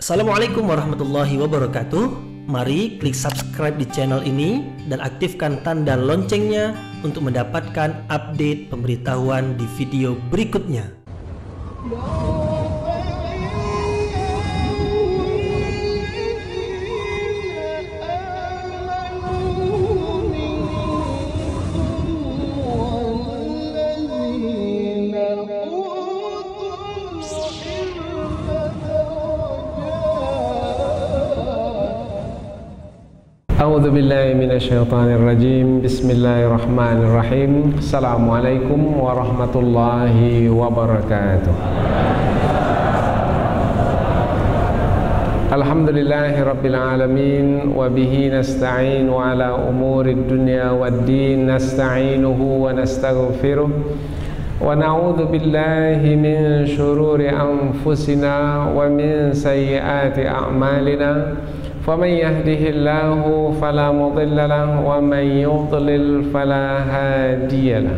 Assalamualaikum warahmatullahi wabarakatuh. Mari klik subscribe di channel ini dan aktifkan tanda loncengnya untuk mendapatkan update pemberitahuan di video berikutnya. A'udzu billahi minasyaitonir rajim. Bismillahirrahmanirrahim. Assalamualaikum warahmatullahi wabarakatuh. Alhamdulillahirabbil alamin wa bihi nasta'inu ala umurid dunya waddin. Nasta'inuhu wa nastaghfiruh wa na'udzu billahi min syururi anfusina wa min sayyiati a'malina. فمن يهده الله فلا مضل له ومن يضلل فلا هادي له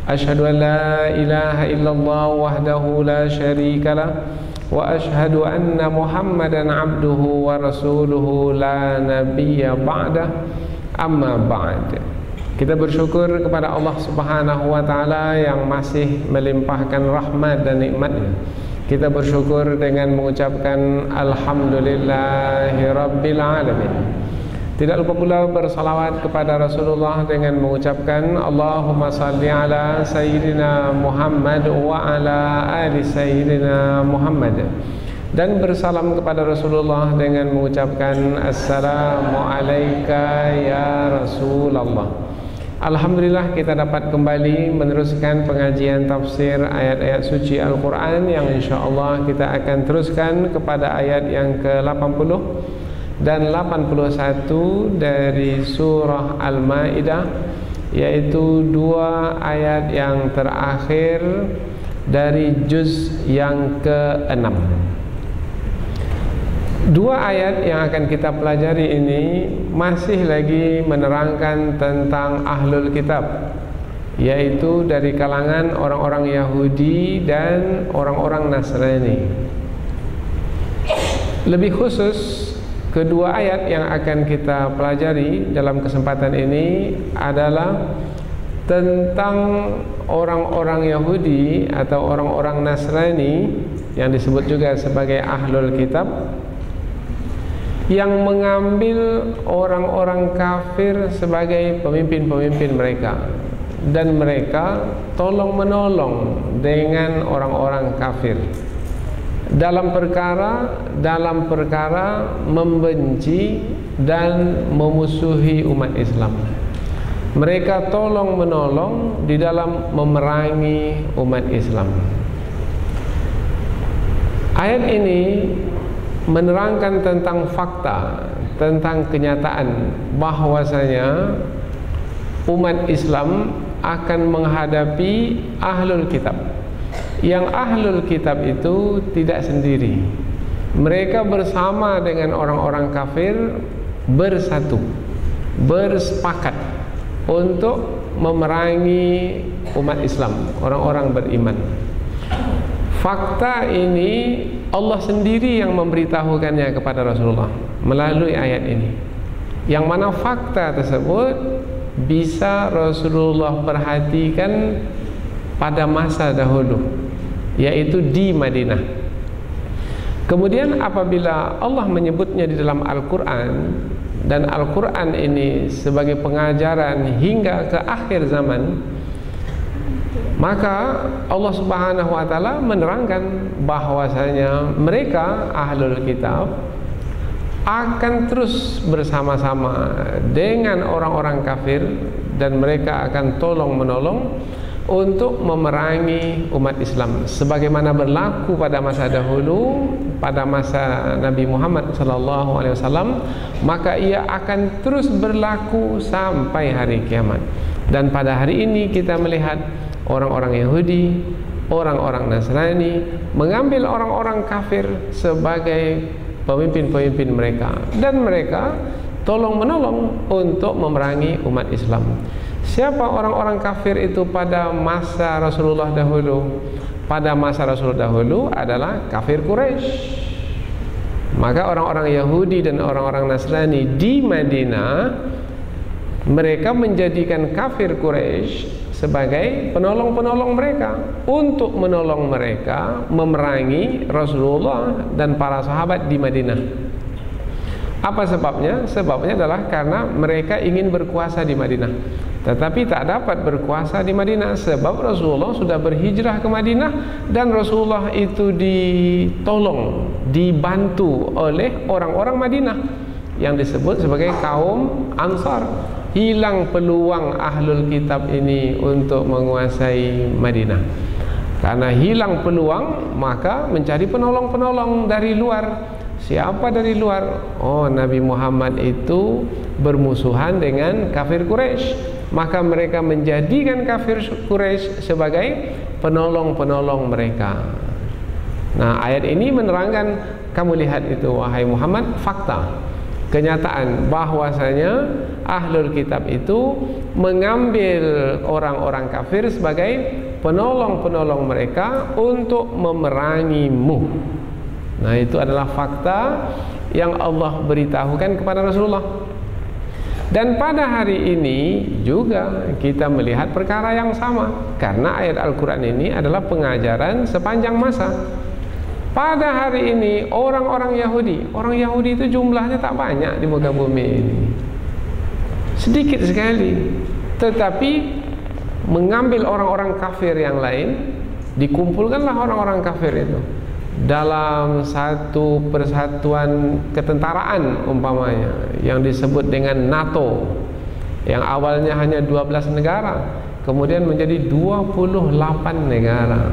أشهد أن لا إله إلا الله وحده لا شريك له وأشهد أن محمدا عبده ورسوله لا نبي بعده أما بعد. Kita bersyukur kepada Allah Subhanahu wa taala yang masih melimpahkan rahmat dan nikmat-Nya. Kita bersyukur dengan mengucapkan Alhamdulillahirabbil alamin. Tidak lupa pula bersalawat kepada Rasulullah dengan mengucapkan Allahumma salli ala Sayyidina Muhammad wa ala ali Sayyidina Muhammad. Dan bersalam kepada Rasulullah dengan mengucapkan Assalamu alayka ya Rasulullah. Alhamdulillah kita dapat kembali meneruskan pengajian tafsir ayat-ayat suci Al-Quran yang insyaAllah kita akan teruskan kepada ayat yang ke-80 dan 81 dari surah Al-Ma'idah, yaitu dua ayat yang terakhir dari juz yang ke-6. Dua ayat yang akan kita pelajari ini masih lagi menerangkan tentang ahlul kitab, yaitu dari kalangan orang-orang Yahudi dan orang-orang Nasrani. Lebih khusus, kedua ayat yang akan kita pelajari dalam kesempatan ini adalah tentang orang-orang Yahudi atau orang-orang Nasrani yang disebut juga sebagai ahlul kitab, yang mengambil orang-orang kafir sebagai pemimpin-pemimpin mereka, dan mereka tolong-menolong dengan orang-orang kafir dalam perkara membenci dan memusuhi umat Islam. Mereka tolong-menolong di dalam memerangi umat Islam. Ayat ini menerangkan tentang fakta, tentang kenyataan bahwasanya umat Islam akan menghadapi ahlul kitab. Yang ahlul kitab itu tidak sendiri. Mereka bersama dengan orang-orang kafir bersatu, bersepakat untuk memerangi umat Islam, orang-orang beriman. Fakta ini Allah sendiri yang memberitahukannya kepada Rasulullah melalui ayat ini, yang mana fakta tersebut bisa Rasulullah perhatikan pada masa dahulu, yaitu di Madinah. Kemudian apabila Allah menyebutnya di dalam Al-Quran, dan Al-Quran ini sebagai pengajaran hingga ke akhir zaman, maka Allah Subhanahu wa taala menerangkan bahwasanya mereka ahlul kitab akan terus bersama-sama dengan orang-orang kafir, dan mereka akan tolong-menolong untuk memerangi umat Islam sebagaimana berlaku pada masa dahulu, pada masa Nabi Muhammad SAW, maka ia akan terus berlaku sampai hari kiamat. Dan pada hari ini kita melihat orang-orang Yahudi, orang-orang Nasrani mengambil orang-orang kafir sebagai pemimpin-pemimpin mereka, dan mereka tolong-menolong untuk memerangi umat Islam. Siapa orang-orang kafir itu pada masa Rasulullah dahulu? Pada masa Rasulullah dahulu adalah kafir Quraisy. Maka orang-orang Yahudi dan orang-orang Nasrani di Madinah, mereka menjadikan kafir Quraisy sebagai penolong-penolong mereka untuk menolong mereka memerangi Rasulullah dan para sahabat di Madinah. Apa sebabnya? Sebabnya adalah karena mereka ingin berkuasa di Madinah, tetapi tak dapat berkuasa di Madinah sebab Rasulullah sudah berhijrah ke Madinah dan Rasulullah itu ditolong, dibantu oleh orang-orang Madinah yang disebut sebagai kaum Ansar. Hilang peluang ahlul kitab ini untuk menguasai Madinah. Karena hilang peluang, maka mencari penolong-penolong dari luar. Siapa dari luar? Oh, Nabi Muhammad itu bermusuhan dengan kafir Quraisy. Maka mereka menjadikan kafir Quraisy sebagai penolong-penolong mereka. Nah, ayat ini menerangkan, kamu lihat itu wahai Muhammad, fakta, kenyataan bahwasanya ahlul kitab itu mengambil orang-orang kafir sebagai penolong-penolong mereka untuk memerangimu. Nah, itu adalah fakta yang Allah beritahukan kepada Rasulullah. Dan pada hari ini juga kita melihat perkara yang sama, karena ayat Al-Quran ini adalah pengajaran sepanjang masa. Pada hari ini orang-orang Yahudi itu jumlahnya tak banyak di muka bumi ini, sedikit sekali, tetapi mengambil orang-orang kafir yang lain, dikumpulkanlah orang-orang kafir itu dalam satu persatuan ketentaraan umpamanya yang disebut dengan NATO, yang awalnya hanya 12 negara kemudian menjadi 28 negara,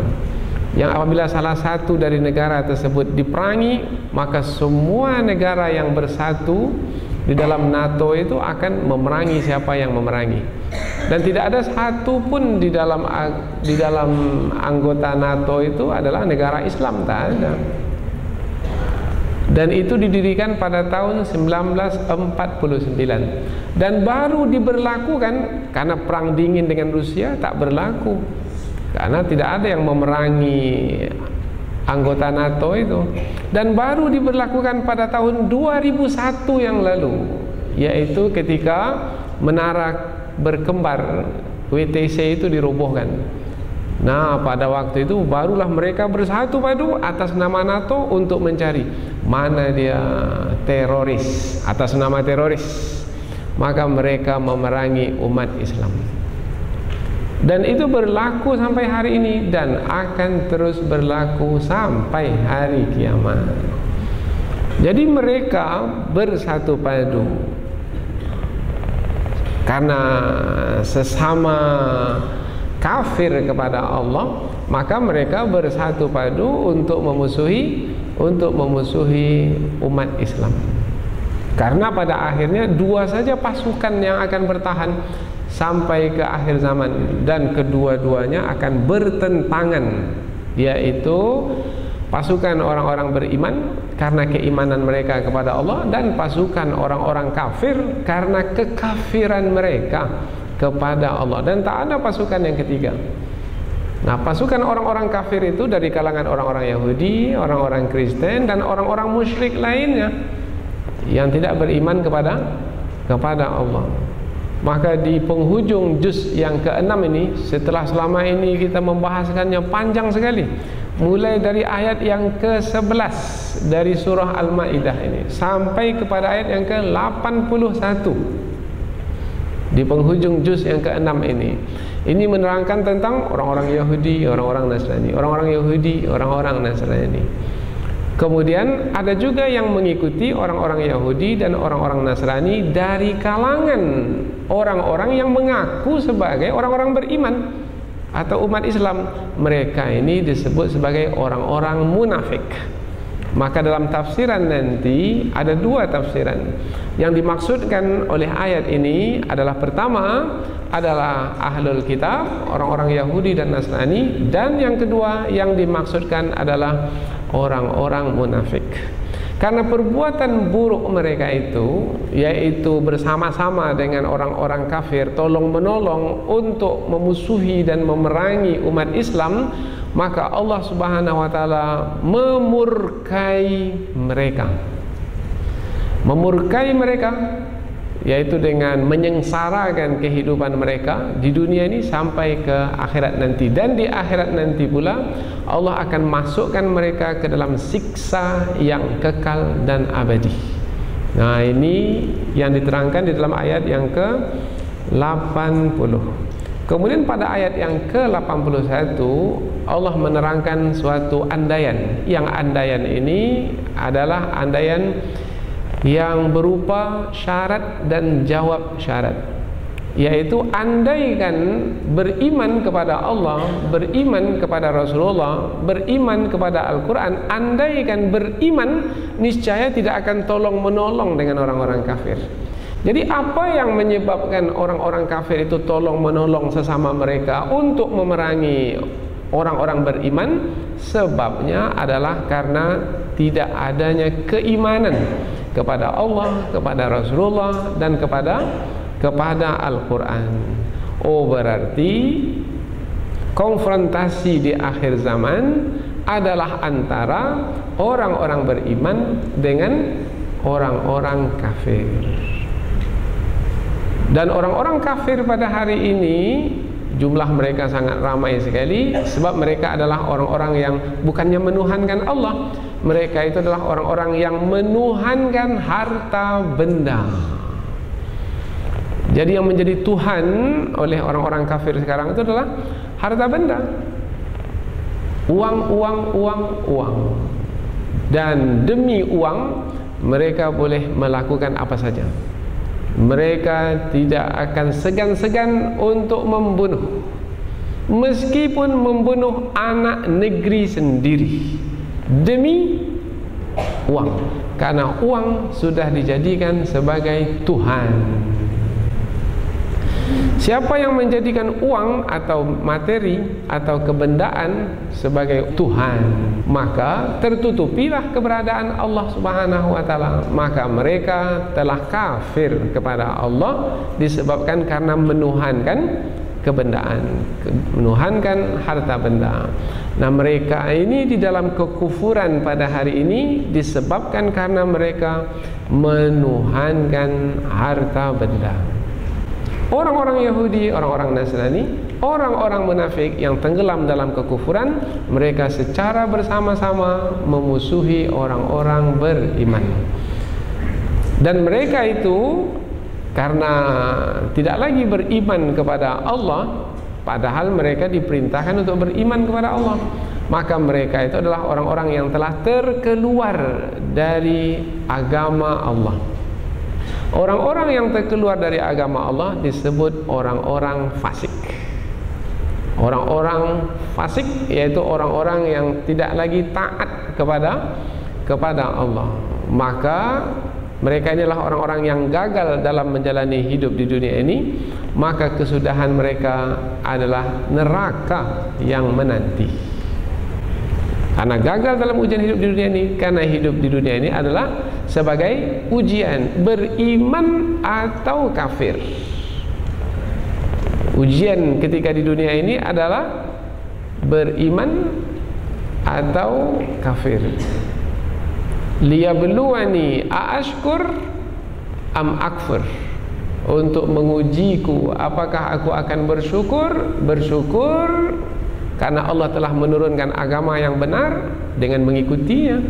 yang apabila salah satu dari negara tersebut diperangi, maka semua negara yang bersatu di dalam NATO itu akan memerangi siapa yang memerangi. Dan tidak ada satu pun di dalam anggota NATO itu adalah negara Islam, tak ada. Dan itu didirikan pada tahun 1949 dan baru diberlakukan karena perang dingin dengan Rusia tak berlaku, karena tidak ada yang memerangi anggota NATO itu, dan baru diberlakukan pada tahun 2001 yang lalu, yaitu ketika menara berkembar WTC itu dirobohkan. Nah, pada waktu itu barulah mereka bersatu padu atas nama NATO untuk mencari mana dia teroris, atas nama teroris, maka mereka memerangi umat Islam. Dan itu berlaku sampai hari ini dan akan terus berlaku sampai hari kiamat. Jadi mereka bersatu padu karena sesama kafir kepada Allah, maka mereka bersatu padu untuk memusuhi umat Islam. Karena pada akhirnya dua saja pasukan yang akan bertahan sampai ke akhir zaman, dan kedua-duanya akan bertentangan, yaitu pasukan orang-orang beriman karena keimanan mereka kepada Allah, dan pasukan orang-orang kafir karena kekafiran mereka kepada Allah, dan tak ada pasukan yang ketiga. Nah, pasukan orang-orang kafir itu dari kalangan orang-orang Yahudi, orang-orang Kristen, dan orang-orang musyrik lainnya yang tidak beriman kepada Allah. Maka di penghujung juz yang ke-6 ini, setelah selama ini kita membahaskannya panjang sekali, mulai dari ayat yang ke-11 dari surah Al-Maidah ini sampai kepada ayat yang ke-81 di penghujung juz yang ke-6 ini menerangkan tentang orang-orang Yahudi, orang-orang Nasrani, orang-orang Yahudi, orang-orang Nasrani. Kemudian ada juga yang mengikuti orang-orang Yahudi dan orang-orang Nasrani dari kalangan orang-orang yang mengaku sebagai orang-orang beriman atau umat Islam. Mereka ini disebut sebagai orang-orang munafik. Maka dalam tafsiran nanti ada dua tafsiran. Yang dimaksudkan oleh ayat ini adalah, pertama adalah ahlul kitab, orang-orang Yahudi dan Nasrani, dan yang kedua yang dimaksudkan adalah orang-orang munafik. Karena perbuatan buruk mereka itu, yaitu bersama-sama dengan orang-orang kafir tolong-menolong untuk memusuhi dan memerangi umat Islam, maka Allah Subhanahu wa taala memurkai mereka. memurkai mereka, yaitu dengan menyengsarakan kehidupan mereka di dunia ini sampai ke akhirat nanti. Dan di akhirat nanti pula Allah akan masukkan mereka ke dalam siksa yang kekal dan abadi. Nah, ini yang diterangkan di dalam ayat yang ke-80. Kemudian pada ayat yang ke-81 Allah menerangkan suatu andaian. Yang andaian ini adalah andaian yang berupa syarat dan jawab syarat, yaitu andaikan beriman kepada Allah, beriman kepada Rasulullah, beriman kepada Al-Quran, andaikan beriman, niscaya tidak akan tolong menolong dengan orang-orang kafir. Jadi apa yang menyebabkan orang-orang kafir itu tolong menolong sesama mereka untuk memerangi orang-orang beriman? Sebabnya adalah karena tidak adanya keimanan kepada Allah, kepada Rasulullah, dan kepada Al-Quran. Oh, berarti konfrontasi di akhir zaman adalah antara orang-orang beriman dengan orang-orang kafir. Dan orang-orang kafir pada hari ini jumlah mereka sangat ramai sekali, sebab mereka adalah orang-orang yang bukannya menuhankan Allah, mereka itu adalah orang-orang yang menuhankan harta benda. Jadi yang menjadi Tuhan oleh orang-orang kafir sekarang itu adalah harta benda, uang. Dan demi uang mereka boleh melakukan apa saja. Mereka tidak akan segan-segan untuk membunuh, meskipun membunuh anak negeri sendiri, demi uang, karena uang sudah dijadikan sebagai Tuhan. Siapa yang menjadikan uang atau materi atau kebendaan sebagai Tuhan, maka tertutupilah keberadaan Allah Subhanahu wa taala. Maka mereka telah kafir kepada Allah disebabkan karena menuhankan kebendaan, menuhankan harta benda. Nah, mereka ini di dalam kekufuran pada hari ini disebabkan karena mereka menuhankan harta benda. Orang-orang Yahudi, orang-orang Nasrani, orang-orang munafik yang tenggelam dalam kekufuran, mereka secara bersama-sama memusuhi orang-orang beriman. Dan mereka itu karena tidak lagi beriman kepada Allah, padahal mereka diperintahkan untuk beriman kepada Allah, maka mereka itu adalah orang-orang yang telah terkeluar dari agama Allah. Orang-orang yang terkeluar dari agama Allah disebut orang-orang fasik. Orang-orang fasik yaitu orang-orang yang tidak lagi taat kepada Allah. Maka mereka inilah orang-orang yang gagal dalam menjalani hidup di dunia ini. Maka kesudahan mereka adalah neraka yang menanti. Karena gagal dalam ujian hidup di dunia ini, karena hidup di dunia ini adalah sebagai ujian beriman atau kafir. Ujian ketika di dunia ini adalah beriman atau kafir. Liyabluwani aashkur am akfur, untuk mengujiku apakah aku akan bersyukur karena Allah telah menurunkan agama yang benar dengan mengikutinya,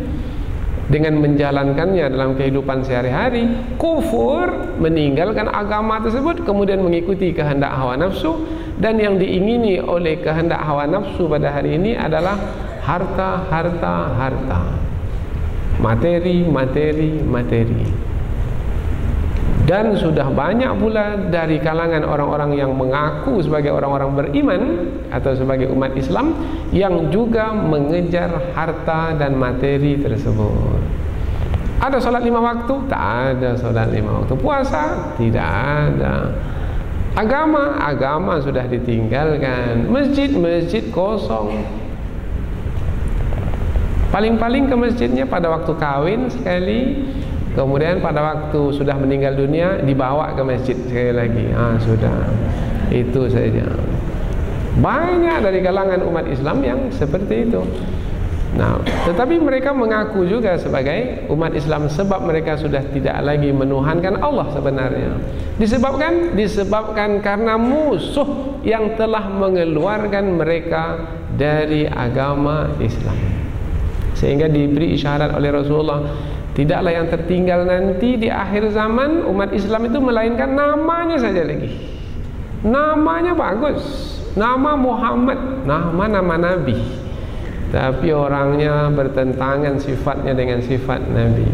dengan menjalankannya dalam kehidupan sehari-hari. Kufur, meninggalkan agama tersebut kemudian mengikuti kehendak hawa nafsu. Dan yang diingini oleh kehendak hawa nafsu pada hari ini adalah harta, materi. Dan sudah banyak pula dari kalangan orang-orang yang mengaku sebagai orang-orang beriman atau sebagai umat Islam yang juga mengejar harta dan materi tersebut. Ada solat 5 waktu? Tak ada solat 5 waktu. Puasa? Tidak ada. Agama sudah ditinggalkan. Masjid kosong. Paling-paling ke masjidnya pada waktu kawin sekali. Kemudian pada waktu sudah meninggal dunia dibawa ke masjid sekali lagi. Sudah. Itu saja. Banyak dari kalangan umat Islam yang seperti itu. Nah, tetapi mereka mengaku juga sebagai umat Islam sebab mereka sudah tidak lagi menuhankan Allah sebenarnya. Disebabkan karena musuh yang telah mengeluarkan mereka dari agama Islam. Sehingga diberi isyarat oleh Rasulullah, tidaklah yang tertinggal nanti di akhir zaman umat Islam itu melainkan namanya saja lagi. Namanya bagus, nama Muhammad, nama Nabi. Tapi orangnya bertentangan sifatnya dengan sifat Nabi.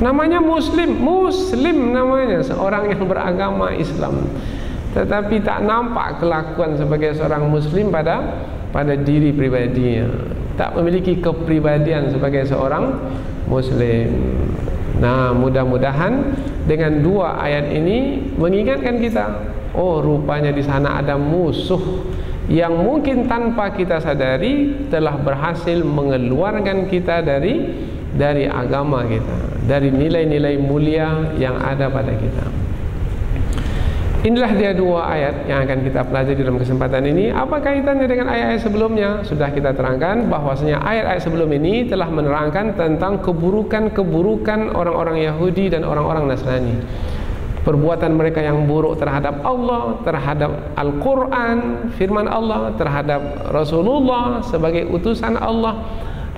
Namanya Muslim namanya, seorang yang beragama Islam. Tetapi tak nampak kelakuan sebagai seorang Muslim pada diri pribadinya. Tak memiliki kepribadian sebagai seorang Muslim. Nah, mudah-mudahan dengan dua ayat ini mengingatkan kita, oh rupanya di sana ada musuh yang mungkin tanpa kita sadari telah berhasil mengeluarkan kita dari agama kita, dari nilai-nilai mulia yang ada pada kita. Inilah dia dua ayat yang akan kita pelajari dalam kesempatan ini. Apa kaitannya dengan ayat-ayat sebelumnya? Sudah kita terangkan bahwasanya ayat-ayat sebelum ini telah menerangkan tentang keburukan-keburukan orang-orang Yahudi dan orang-orang Nasrani. Perbuatan mereka yang buruk terhadap Allah, terhadap Al-Quran, firman Allah, terhadap Rasulullah sebagai utusan Allah,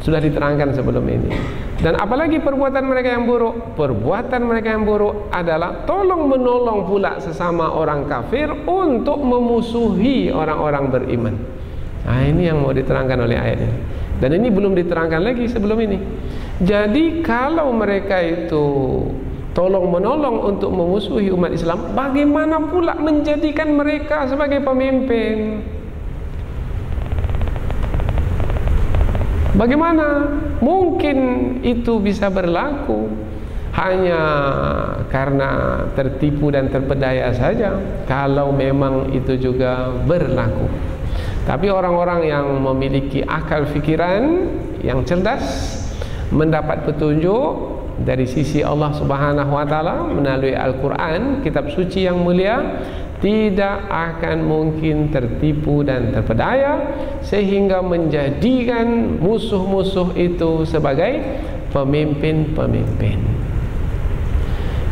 sudah diterangkan sebelum ini. Dan apalagi perbuatan mereka yang buruk? Perbuatan mereka yang buruk adalah tolong menolong pula sesama orang kafir untuk memusuhi orang-orang beriman. Nah, ini yang mau diterangkan oleh ayat ini. Dan ini belum diterangkan lagi sebelum ini. Jadi kalau mereka itu tolong menolong untuk memusuhi umat Islam, bagaimana pula menjadikan mereka sebagai pemimpin? Bagaimana mungkin itu bisa berlaku? Hanya karena tertipu dan terpedaya saja, kalau memang itu juga berlaku. Tapi orang-orang yang memiliki akal fikiran yang cerdas, mendapat petunjuk dari sisi Allah Subhanahu wa taala melalui Al-Qur'an, kitab suci yang mulia, tidak akan mungkin tertipu dan terpedaya sehingga menjadikan musuh-musuh itu sebagai pemimpin-pemimpin.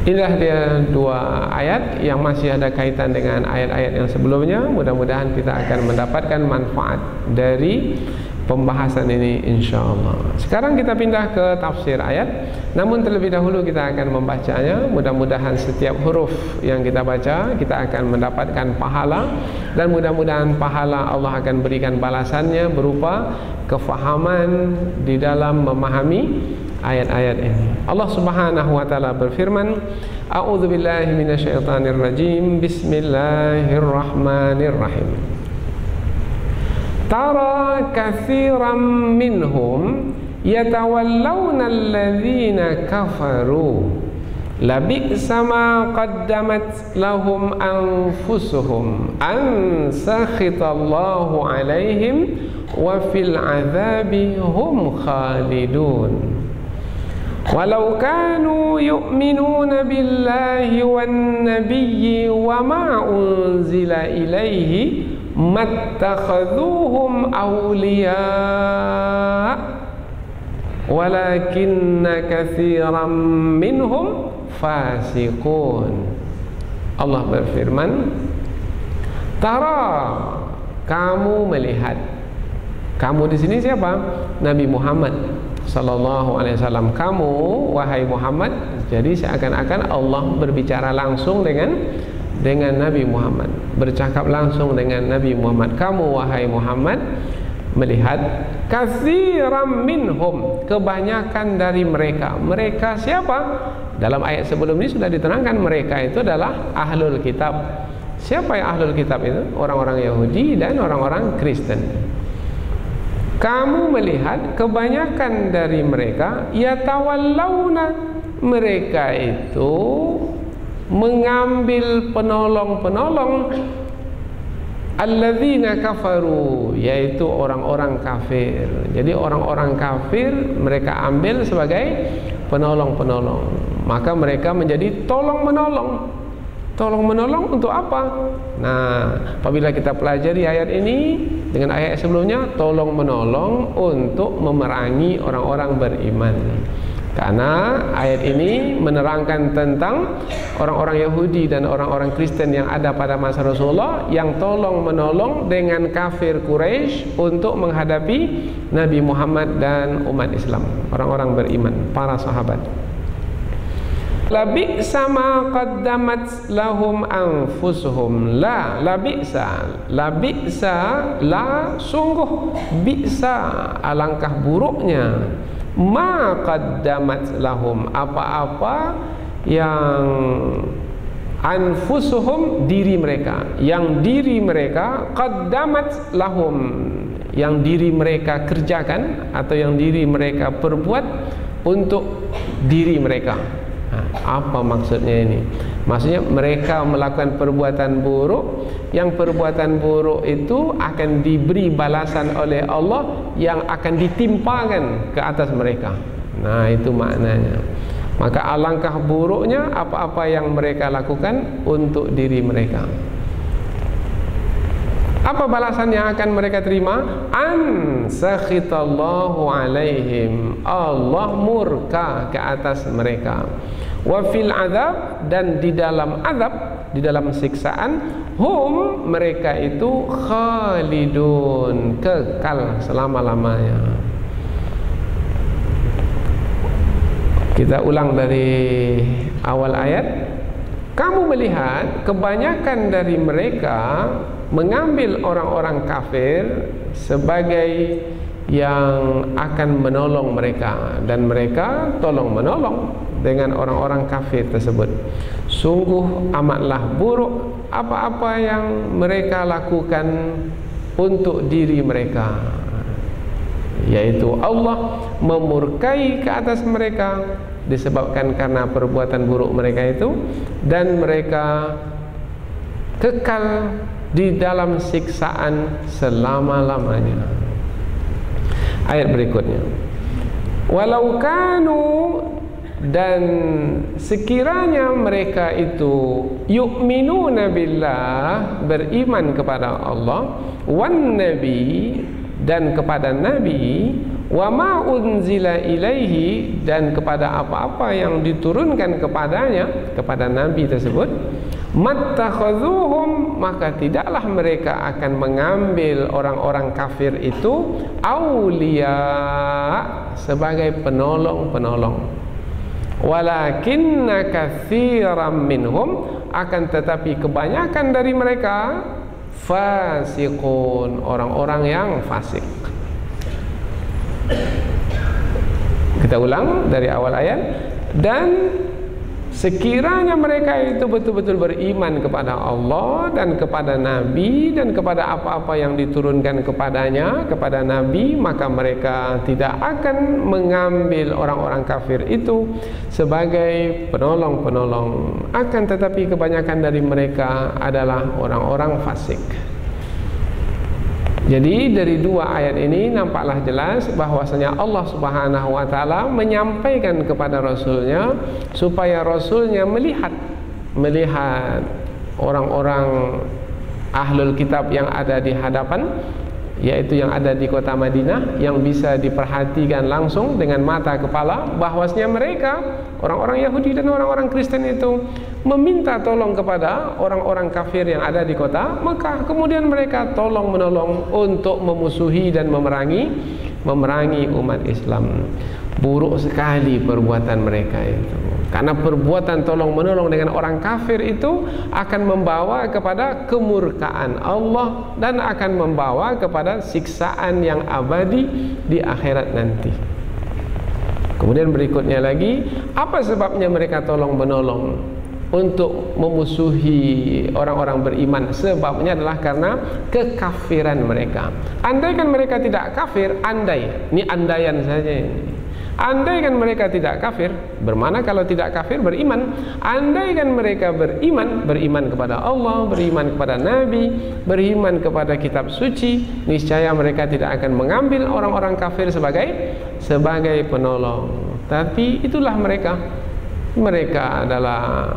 Inilah dia dua ayat yang masih ada kaitan dengan ayat-ayat yang sebelumnya. Mudah-mudahan kita akan mendapatkan manfaat dari pembahasan ini insyaallah. Sekarang kita pindah ke tafsir ayat. Namun terlebih dahulu kita akan membacanya. Mudah-mudahan setiap huruf yang kita baca kita akan mendapatkan pahala, dan mudah-mudahan pahala Allah akan berikan balasannya berupa kefahaman di dalam memahami ayat-ayat ini. Allah Subhanahu wa taala berfirman, A'udzubillahi minasyaitonirrajim. Bismillahirrahmanirrahim. Tara katsiran minhum yatawallawna alladhina kafaru labi'sa ma qaddamat lahum anfusuhum an sakhitallahu alaihim wa fil azabi hum khalidun walau kanu yu'minuna billahi wan nabiyyi wa ma unzila ilaihi mattakhaduhum awliya walakinna katsiran minhum fasiqun. Allah berfirman, tara, kamu melihat. Kamu di sini siapa? Nabi Muhammad sallallahu alaihi wasallam. Kamu wahai Muhammad, jadi seakan-akan Allah berbicara langsung dengan Nabi Muhammad, bercakap langsung dengan Nabi Muhammad. Kamu wahai Muhammad melihat katsiran minhum, kebanyakan dari mereka. Mereka siapa? Dalam ayat sebelum ini sudah diterangkan mereka itu adalah ahlul kitab. Siapa yang ahlul kitab itu? Orang-orang Yahudi dan orang-orang Kristen. Kamu melihat kebanyakan dari mereka yatawallawna, mereka itu mengambil penolong-penolong alladzina kafaru, yaitu orang-orang kafir. Jadi orang-orang kafir mereka ambil sebagai penolong-penolong. Maka mereka menjadi tolong-menolong. Tolong menolong untuk apa? Nah, apabila kita pelajari ayat ini dengan ayat sebelumnya, tolong menolong untuk memerangi orang-orang beriman. Karena ayat ini menerangkan tentang orang-orang Yahudi dan orang-orang Kristen yang ada pada masa Rasulullah yang tolong menolong dengan kafir Quraisy untuk menghadapi Nabi Muhammad dan umat Islam, orang-orang beriman, para sahabat. Labi'sa ma qaddamat lahum anfusuhum. Labi'sa la sungguh, bi'sa alangkah buruknya, ma qaddamat lahum apa-apa yang anfusuhum diri mereka, yang diri mereka qaddamat lahum, yang diri mereka kerjakan atau yang diri mereka perbuat untuk diri mereka. Apa maksudnya ini? Maksudnya mereka melakukan perbuatan buruk, yang perbuatan buruk itu akan diberi balasan oleh Allah yang akan ditimpakan ke atas mereka. Nah, itu maknanya. Maka alangkah buruknya apa-apa yang mereka lakukan untuk diri mereka. Apa balasan yang akan mereka terima? An sakhitallahu alaihim, Allah murka ke atas mereka. Wa fil azab, dan di dalam azab, di dalam siksaan, hum mereka itu khalidun, kekal selama-lamanya. Kita ulang dari awal ayat. Kamu melihat kebanyakan dari mereka mengambil orang-orang kafir sebagai yang akan menolong mereka, dan mereka tolong menolong dengan orang-orang kafir tersebut. Sungguh amatlah buruk apa-apa yang mereka lakukan untuk diri mereka, yaitu Allah memurkai ke atas mereka disebabkan karena perbuatan buruk mereka itu, dan mereka kekal di dalam siksaan selama-lamanya. Ayat berikutnya, walau kanu, dan sekiranya mereka itu yu'minuna billah, beriman kepada Allah, wan nabi, dan kepada nabi, wa ma unzila ilaihi, dan kepada apa-apa yang diturunkan kepadanya, kepada nabi tersebut, mattakhadhuhum, maka tidaklah mereka akan mengambil orang-orang kafir itu auliya, sebagai penolong-penolong. Walakinna katsiran minhum, akan tetapi kebanyakan dari mereka fasiqun, orang-orang yang fasik. Kita ulang dari awal ayat. Dan sekiranya mereka itu betul-betul beriman kepada Allah dan kepada Nabi dan kepada apa-apa yang diturunkan kepadanya, kepada Nabi, maka mereka tidak akan mengambil orang-orang kafir itu sebagai penolong-penolong. Akan tetapi kebanyakan dari mereka adalah orang-orang fasik. Jadi dari dua ayat ini nampaklah jelas bahwasanya Allah Subhanahu wa taala menyampaikan kepada Rasulnya supaya Rasulnya melihat orang-orang ahlul kitab yang ada di hadapan, yaitu yang ada di kota Madinah, yang bisa diperhatikan langsung dengan mata kepala bahwasanya mereka, orang-orang Yahudi dan orang-orang Kristen itu meminta tolong kepada orang-orang kafir yang ada di kota Mekah. Kemudian mereka tolong menolong untuk memusuhi dan memerangi umat Islam. Buruk sekali perbuatan mereka itu, karena perbuatan tolong menolong dengan orang kafir itu akan membawa kepada kemurkaan Allah dan akan membawa kepada siksaan yang abadi di akhirat nanti. Kemudian berikutnya lagi, apa sebabnya mereka tolong menolong untuk memusuhi orang-orang beriman? Sebabnya adalah karena kekafiran mereka. Andaikan mereka tidak kafir, ini andaian saja ini. Andaikan mereka tidak kafir, bermana kalau tidak kafir beriman. Andaikan mereka beriman kepada Allah, beriman kepada Nabi, beriman kepada kitab suci, niscaya mereka tidak akan mengambil orang-orang kafir sebagai penolong. Tapi itulah mereka adalah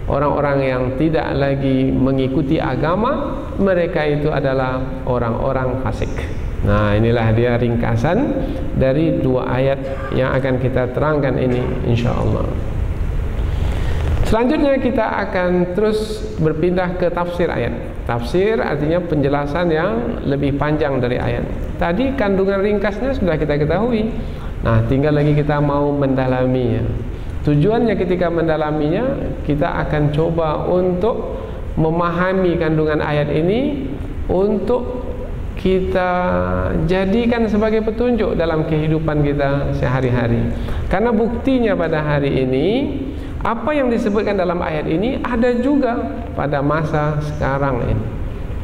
orang-orang yang tidak lagi mengikuti agama, mereka itu adalah orang-orang fasik. Nah, inilah dia ringkasan dari 2 ayat yang akan kita terangkan ini, insyaallah. Selanjutnya kita akan terus berpindah ke tafsir ayat. Tafsir artinya penjelasan yang lebih panjang dari ayat. Tadi kandungan ringkasnya sudah kita ketahui. Nah, tinggal lagi kita mau mendalaminya. Tujuannya ketika mendalaminya, kita akan coba untuk memahami kandungan ayat ini untuk kita jadikan sebagai petunjuk dalam kehidupan kita sehari-hari. Karena buktinya pada hari ini, apa yang disebutkan dalam ayat ini ada juga pada masa sekarang ini.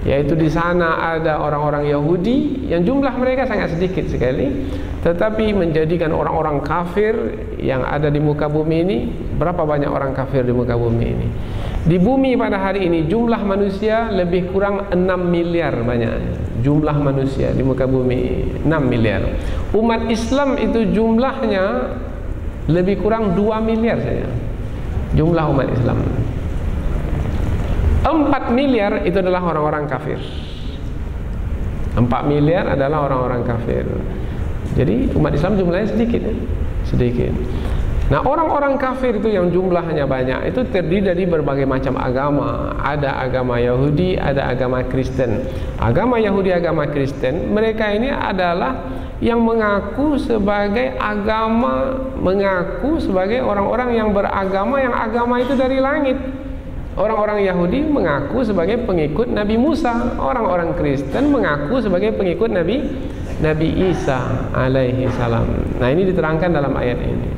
Yaitu di sana ada orang-orang Yahudi yang jumlah mereka sangat sedikit sekali, tetapi menjadikan orang-orang kafir yang ada di muka bumi ini. Berapa banyak orang kafir di muka bumi ini? Di bumi pada hari ini jumlah manusia lebih kurang 6 miliar banyak. Jumlah manusia di muka bumi 6 miliar. Umat Islam itu jumlahnya lebih kurang 2 miliar saja. Jumlah umat Islam 4 miliar itu adalah orang-orang kafir. 4 miliar adalah orang-orang kafir. Jadi umat Islam jumlahnya sedikit ya? Sedikit. Nah, orang-orang kafir itu yang jumlahnya banyak itu terdiri dari berbagai macam agama. Ada agama Yahudi, ada agama Kristen. Agama Yahudi, agama Kristen, mereka ini adalah yang mengaku sebagai agama, mengaku sebagai orang-orang yang beragama, yang agama itu dari langit. Orang-orang Yahudi mengaku sebagai pengikut Nabi Musa. Orang-orang Kristen mengaku sebagai pengikut Nabi Isa alaihi salam. Nah, ini diterangkan dalam ayat ini.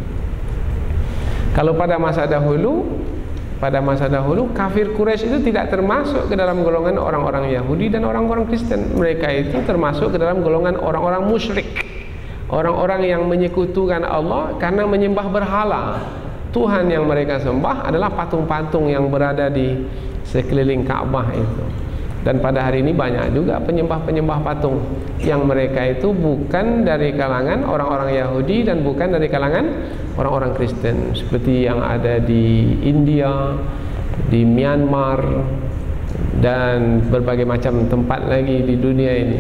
Kalau pada masa dahulu kafir Quraisy itu tidak termasuk ke dalam golongan orang-orang Yahudi dan orang-orang Kristen. Mereka itu termasuk ke dalam golongan orang-orang musyrik, orang-orang yang menyekutukan Allah karena menyembah berhala. Tuhan yang mereka sembah adalah patung-patung yang berada di sekeliling Ka'bah itu. Dan pada hari ini banyak juga penyembah-penyembah patung yang mereka itu bukan dari kalangan orang-orang Yahudi dan bukan dari kalangan orang-orang Kristen, seperti yang ada di India, di Myanmar, dan berbagai macam tempat lagi di dunia ini,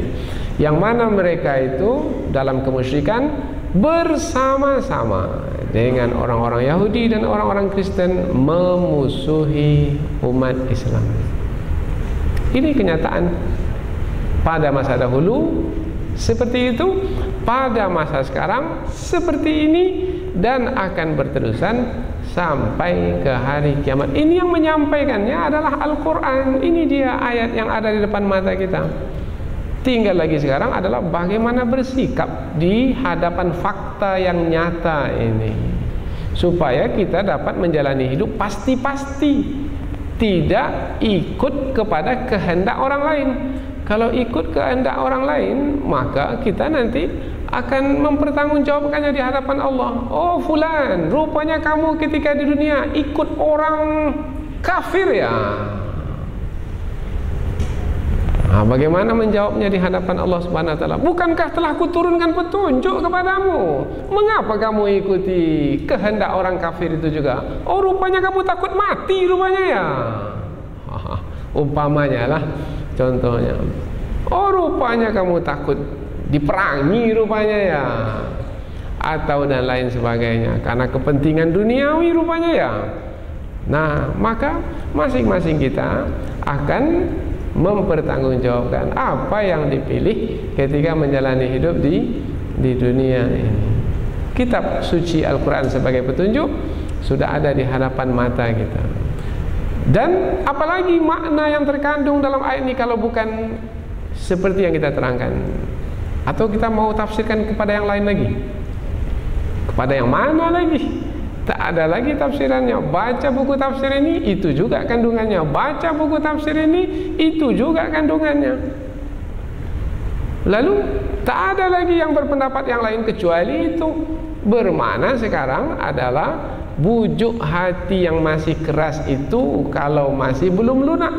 yang mana mereka itu dalam kemusyrikan bersama-sama dengan orang-orang Yahudi dan orang-orang Kristen memusuhi umat Islam. Ini kenyataan pada masa dahulu seperti itu, pada masa sekarang seperti ini, dan akan berterusan sampai ke hari kiamat. Ini yang menyampaikannya adalah Al-Quran. Ini dia ayat yang ada di depan mata kita. Tinggal lagi sekarang adalah bagaimana bersikap di hadapan fakta yang nyata ini, supaya kita dapat menjalani hidup pasti-pasti, tidak ikut kepada kehendak orang lain. Kalau ikut kehendak orang lain, maka kita nanti akan mempertanggungjawabkannya di hadapan Allah. Oh fulan, rupanya kamu ketika di dunia ikut orang kafir ya. Nah, bagaimana menjawabnya di hadapan Allah Subhanahu wa taala? Bukankah telah kuturunkan petunjuk kepadamu? Mengapa kamu ikuti kehendak orang kafir itu juga? Oh, rupanya kamu takut mati rupanya ya. Umpamanya lah, contohnya. Oh, rupanya kamu takut diperangi rupanya ya. Atau dan lain sebagainya, karena kepentingan duniawi rupanya ya. Nah, maka masing-masing kita akan mempertanggungjawabkan apa yang dipilih ketika menjalani hidup di dunia ini. Kitab suci Al-Quran sebagai petunjuk sudah ada di hadapan mata kita. Dan apalagi makna yang terkandung dalam ayat ini kalau bukan seperti yang kita terangkan? Atau kita mau tafsirkan kepada yang lain lagi? Kepada yang mana lagi? Tak ada lagi tafsirannya. Baca buku tafsir ini, itu juga kandungannya. Baca buku tafsir ini, itu juga kandungannya. Lalu tak ada lagi yang berpendapat yang lain kecuali itu. Bermakna sekarang adalah bujuk hati yang masih keras itu kalau masih belum lunak.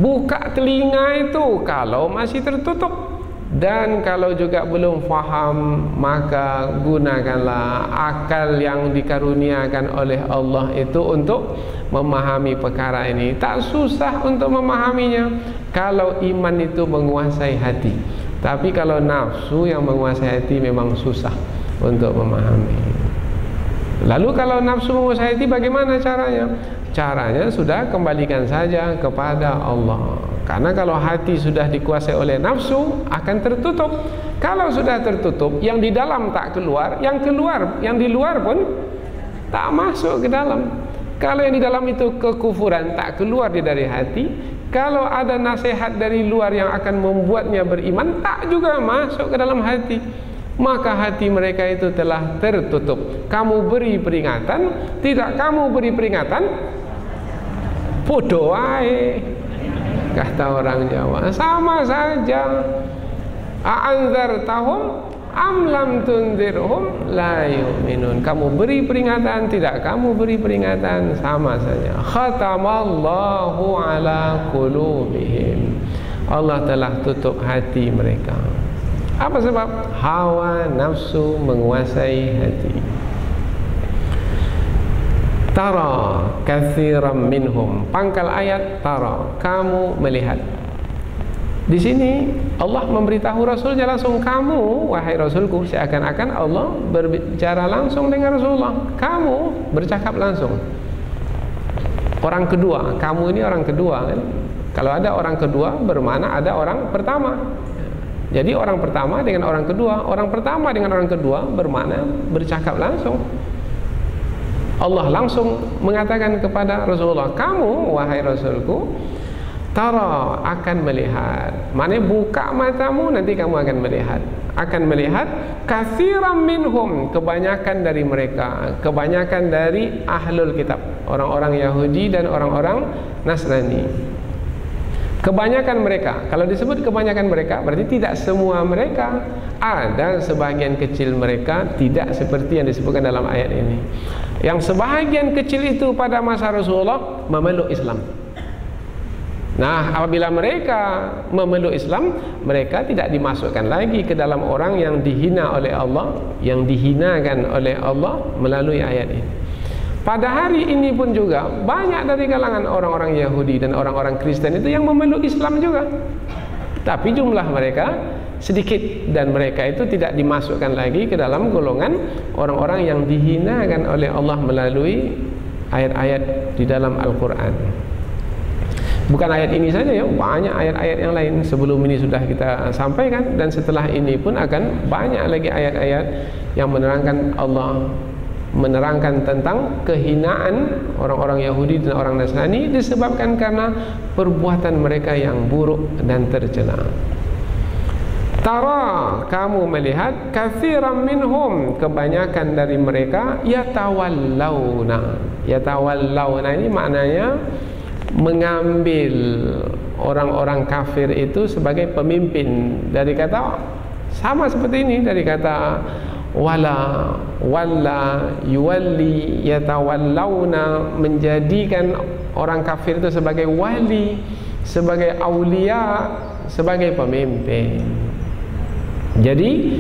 Buka telinga itu kalau masih tertutup. Dan kalau juga belum faham, maka gunakanlah akal yang dikaruniakan oleh Allah itu untuk memahami perkara ini. Tak susah untuk memahaminya kalau iman itu menguasai hati. Tapi kalau nafsu yang menguasai hati memang susah untuk memahami. Lalu kalau nafsu menguasai hati, bagaimana caranya? Caranya sudah kembalikan saja kepada Allah. Karena kalau hati sudah dikuasai oleh nafsu, akan tertutup. Kalau sudah tertutup, yang di dalam tak keluar, yang di luar pun tak masuk ke dalam. Kalau yang di dalam itu kekufuran, tak keluar dari hati. Kalau ada nasihat dari luar yang akan membuatnya beriman, tak juga masuk ke dalam hati. Maka hati mereka itu telah tertutup. Kamu beri peringatan, tidak kamu beri peringatan, podo wae, kata orang Jawa. Sama saja. A'anzartahum am lam tunzirhum la yu'minun. Kamu beri peringatan, tidak kamu beri peringatan, sama saja. Khatamallahu ala qulubihim. Allah telah tutup hati mereka. Apa sebab? Hawa nafsu menguasai hati. Tara katsiran minhum. Pangkal ayat tara, kamu melihat. Di sini Allah memberitahu Rasulnya langsung, kamu wahai Rasulku, seakan-akan Allah berbicara langsung dengan Rasulullah. Kamu bercakap langsung. Orang kedua, kamu ini orang kedua kan? Kalau ada orang kedua bermakna ada orang pertama. Jadi orang pertama dengan orang kedua, orang pertama dengan orang kedua bermakna bercakap langsung. Allah langsung mengatakan kepada Rasulullah, kamu wahai Rasulku, tara, akan melihat. Maknanya buka matamu, nanti kamu akan melihat. Akan melihat katsiran minhum, kebanyakan dari mereka, kebanyakan dari ahlul kitab, orang-orang Yahudi dan orang-orang Nasrani. Kebanyakan mereka. Kalau disebut kebanyakan mereka, berarti tidak semua mereka. Ada sebahagian kecil mereka tidak seperti yang disebutkan dalam ayat ini. Yang sebahagian kecil itu pada masa Rasulullah memeluk Islam. Nah, apabila mereka memeluk Islam, mereka tidak dimasukkan lagi ke dalam orang yang dihina oleh Allah, yang dihinakan oleh Allah melalui ayat ini. Pada hari ini pun juga banyak dari kalangan orang-orang Yahudi dan orang-orang Kristen itu yang memeluk Islam juga. Tapi jumlah mereka sedikit, dan mereka itu tidak dimasukkan lagi ke dalam golongan orang-orang yang dihinakan oleh Allah melalui ayat-ayat di dalam Al-Quran. Bukan ayat ini saja ya, banyak ayat-ayat yang lain. Sebelum ini sudah kita sampaikan, dan setelah ini pun akan banyak lagi ayat-ayat yang menerangkan Allah, menerangkan tentang kehinaan orang-orang Yahudi dan orang Nasrani disebabkan karena perbuatan mereka yang buruk dan tercela. Tara, kamu melihat, katsiran minhum, kebanyakan dari mereka, yatawallawna. Yatawallawna ini maknanya mengambil orang-orang kafir itu sebagai pemimpin. Dari kata sama seperti ini, dari kata wala, walla, yuwalli, yatawallawna, menjadikan orang kafir itu sebagai wali, sebagai aulia, sebagai pemimpin. Jadi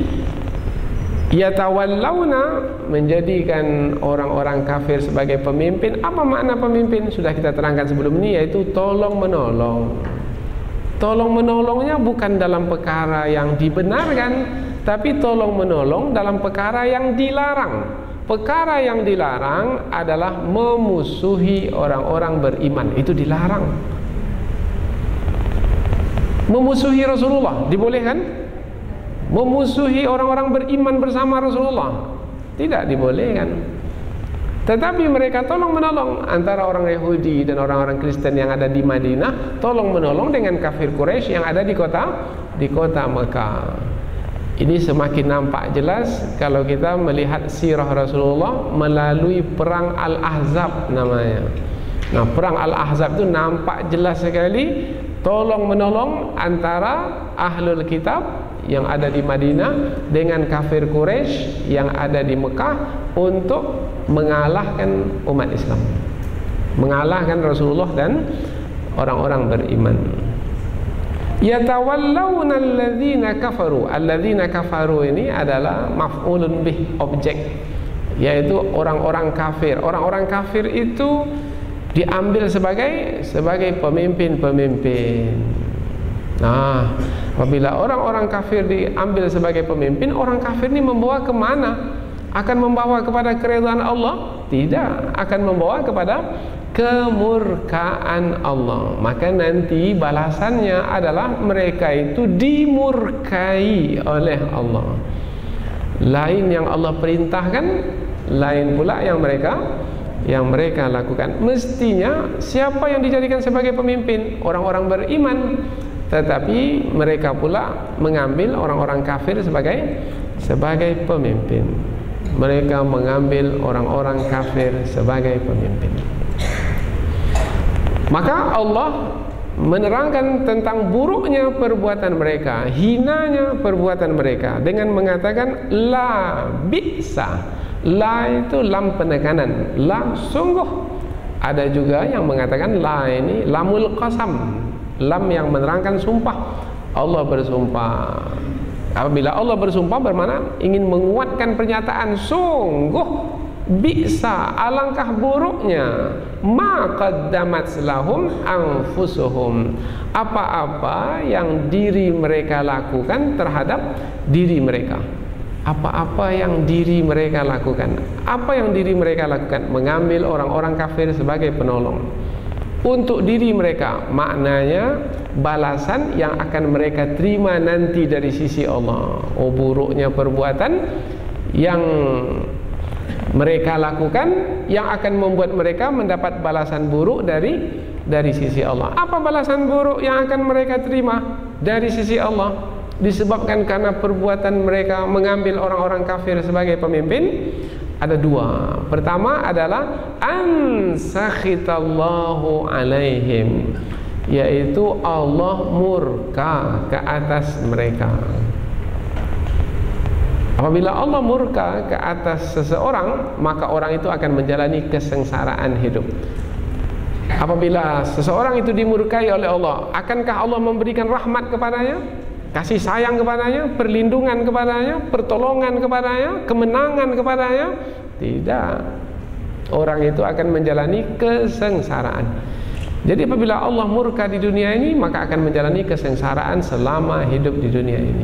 yatawallawna, menjadikan orang-orang kafir sebagai pemimpin. Apa makna pemimpin? Sudah kita terangkan sebelum ini, yaitu tolong menolong. Tolong menolongnya bukan dalam perkara yang dibenarkan, tapi tolong menolong dalam perkara yang dilarang. Perkara yang dilarang adalah memusuhi orang-orang beriman. Itu dilarang. Memusuhi Rasulullah dibolehkan? Memusuhi orang-orang beriman bersama Rasulullah tidak dibolehkan. Tetapi mereka tolong menolong antara orang Yahudi dan orang-orang Kristen yang ada di Madinah, tolong menolong dengan kafir Quraisy yang ada di kota Mekah. Ini semakin nampak jelas kalau kita melihat sirah Rasulullah melalui perang Al-Ahzab namanya. Nah, perang Al-Ahzab itu nampak jelas sekali tolong menolong antara ahlul kitab yang ada di Madinah dengan kafir Quraisy yang ada di Mekah untuk mengalahkan umat Islam, mengalahkan Rasulullah dan orang-orang beriman. Yatawallawna alladzina kafaru. Alladzina kafaru ini adalah maf'ulun bih, objek, yaitu orang-orang kafir. Orang-orang kafir itu diambil sebagai pemimpin-pemimpin. Nah, apabila orang-orang kafir diambil sebagai pemimpin, orang kafir ini membawa kemana? Akan membawa kepada keridhaan Allah? Tidak, akan membawa kepada kemurkaan Allah. Maka nanti balasannya adalah mereka itu dimurkai oleh Allah. Lain yang Allah perintahkan, lain pula yang mereka lakukan. Mestinya siapa yang dijadikan sebagai pemimpin? Orang-orang beriman. Tetapi mereka pula mengambil orang-orang kafir sebagai pemimpin. Mereka mengambil orang-orang kafir sebagai pemimpin. Maka Allah menerangkan tentang buruknya perbuatan mereka, hinanya perbuatan mereka dengan mengatakan la bi'sa. La itu lam penekanan, la sungguh. Ada juga yang mengatakan la ini lamul qasam, lam yang menerangkan sumpah. Allah bersumpah. Apabila Allah bersumpah bermakna ingin menguatkan pernyataan sungguh. Bisa, alangkah buruknya ma qaddamat lahum anfusuhum, apa-apa yang diri mereka lakukan terhadap diri mereka. Apa-apa yang diri mereka lakukan. Apa yang diri mereka lakukan? Mengambil orang-orang kafir sebagai penolong untuk diri mereka. Maknanya balasan yang akan mereka terima nanti dari sisi Allah. Oh, buruknya perbuatan yang mereka lakukan yang akan membuat mereka mendapat balasan buruk dari sisi Allah. Apa balasan buruk yang akan mereka terima dari sisi Allah? Disebabkan karena perbuatan mereka mengambil orang-orang kafir sebagai pemimpin. Ada dua. Pertama adalah ansakhitallahu alaihim, yaitu Allah murka ke atas mereka. Apabila Allah murka ke atas seseorang, maka orang itu akan menjalani kesengsaraan hidup. Apabila seseorang itu dimurkai oleh Allah, akankah Allah memberikan rahmat kepadanya, kasih sayang kepadanya, perlindungan kepadanya, pertolongan kepadanya, kemenangan kepadanya? Tidak. Orang itu akan menjalani kesengsaraan. Jadi apabila Allah murka di dunia ini, maka akan menjalani kesengsaraan selama hidup di dunia ini.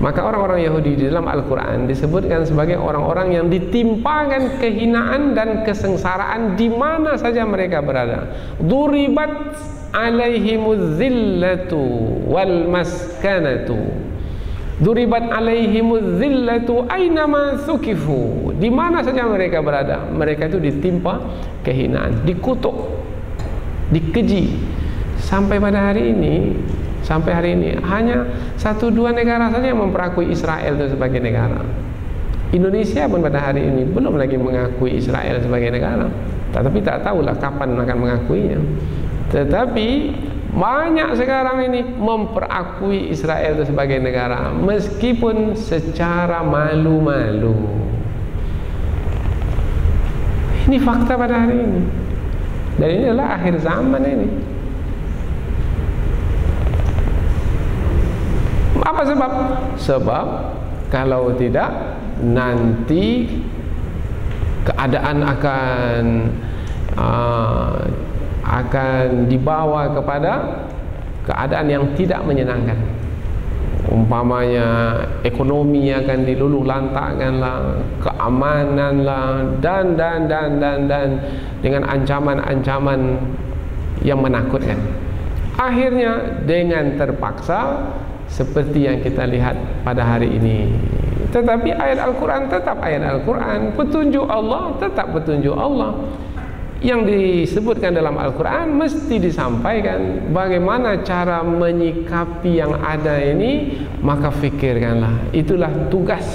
Maka orang-orang Yahudi di dalam Al-Quran disebutkan sebagai orang-orang yang ditimpakan kehinaan dan kesengsaraan di mana saja mereka berada. Duribat alaihimuz zillatu wal maskanatu. Duribat alaihimuz zillatu ainama sukifu. Di mana saja mereka berada, mereka itu ditimpa kehinaan, dikutuk, dikeji. Sampai hari ini hanya 1-2 negara saja yang memperakui Israel itu sebagai negara. Indonesia pun pada hari ini belum lagi mengakui Israel sebagai negara. Tetapi tak tahulah kapan akan mengakuinya. Tetapi banyak sekarang ini memperakui Israel itu sebagai negara, meskipun secara malu-malu. Ini fakta pada hari ini. Dan ini adalah akhir zaman ini. Apa sebab? Sebab kalau tidak, nanti keadaan akan dibawa kepada keadaan yang tidak menyenangkan. Umpamanya ekonomi akan diluluh lantakkanlah, keamananlah, dan dengan ancaman-ancaman yang menakutkan. Akhirnya dengan terpaksa seperti yang kita lihat pada hari ini. Tetapi ayat Al-Quran tetap ayat Al-Quran, petunjuk Allah tetap petunjuk Allah. Yang disebutkan dalam Al-Quran mesti disampaikan. Bagaimana cara menyikapi yang ada ini, maka fikirkanlah. Itulah tugas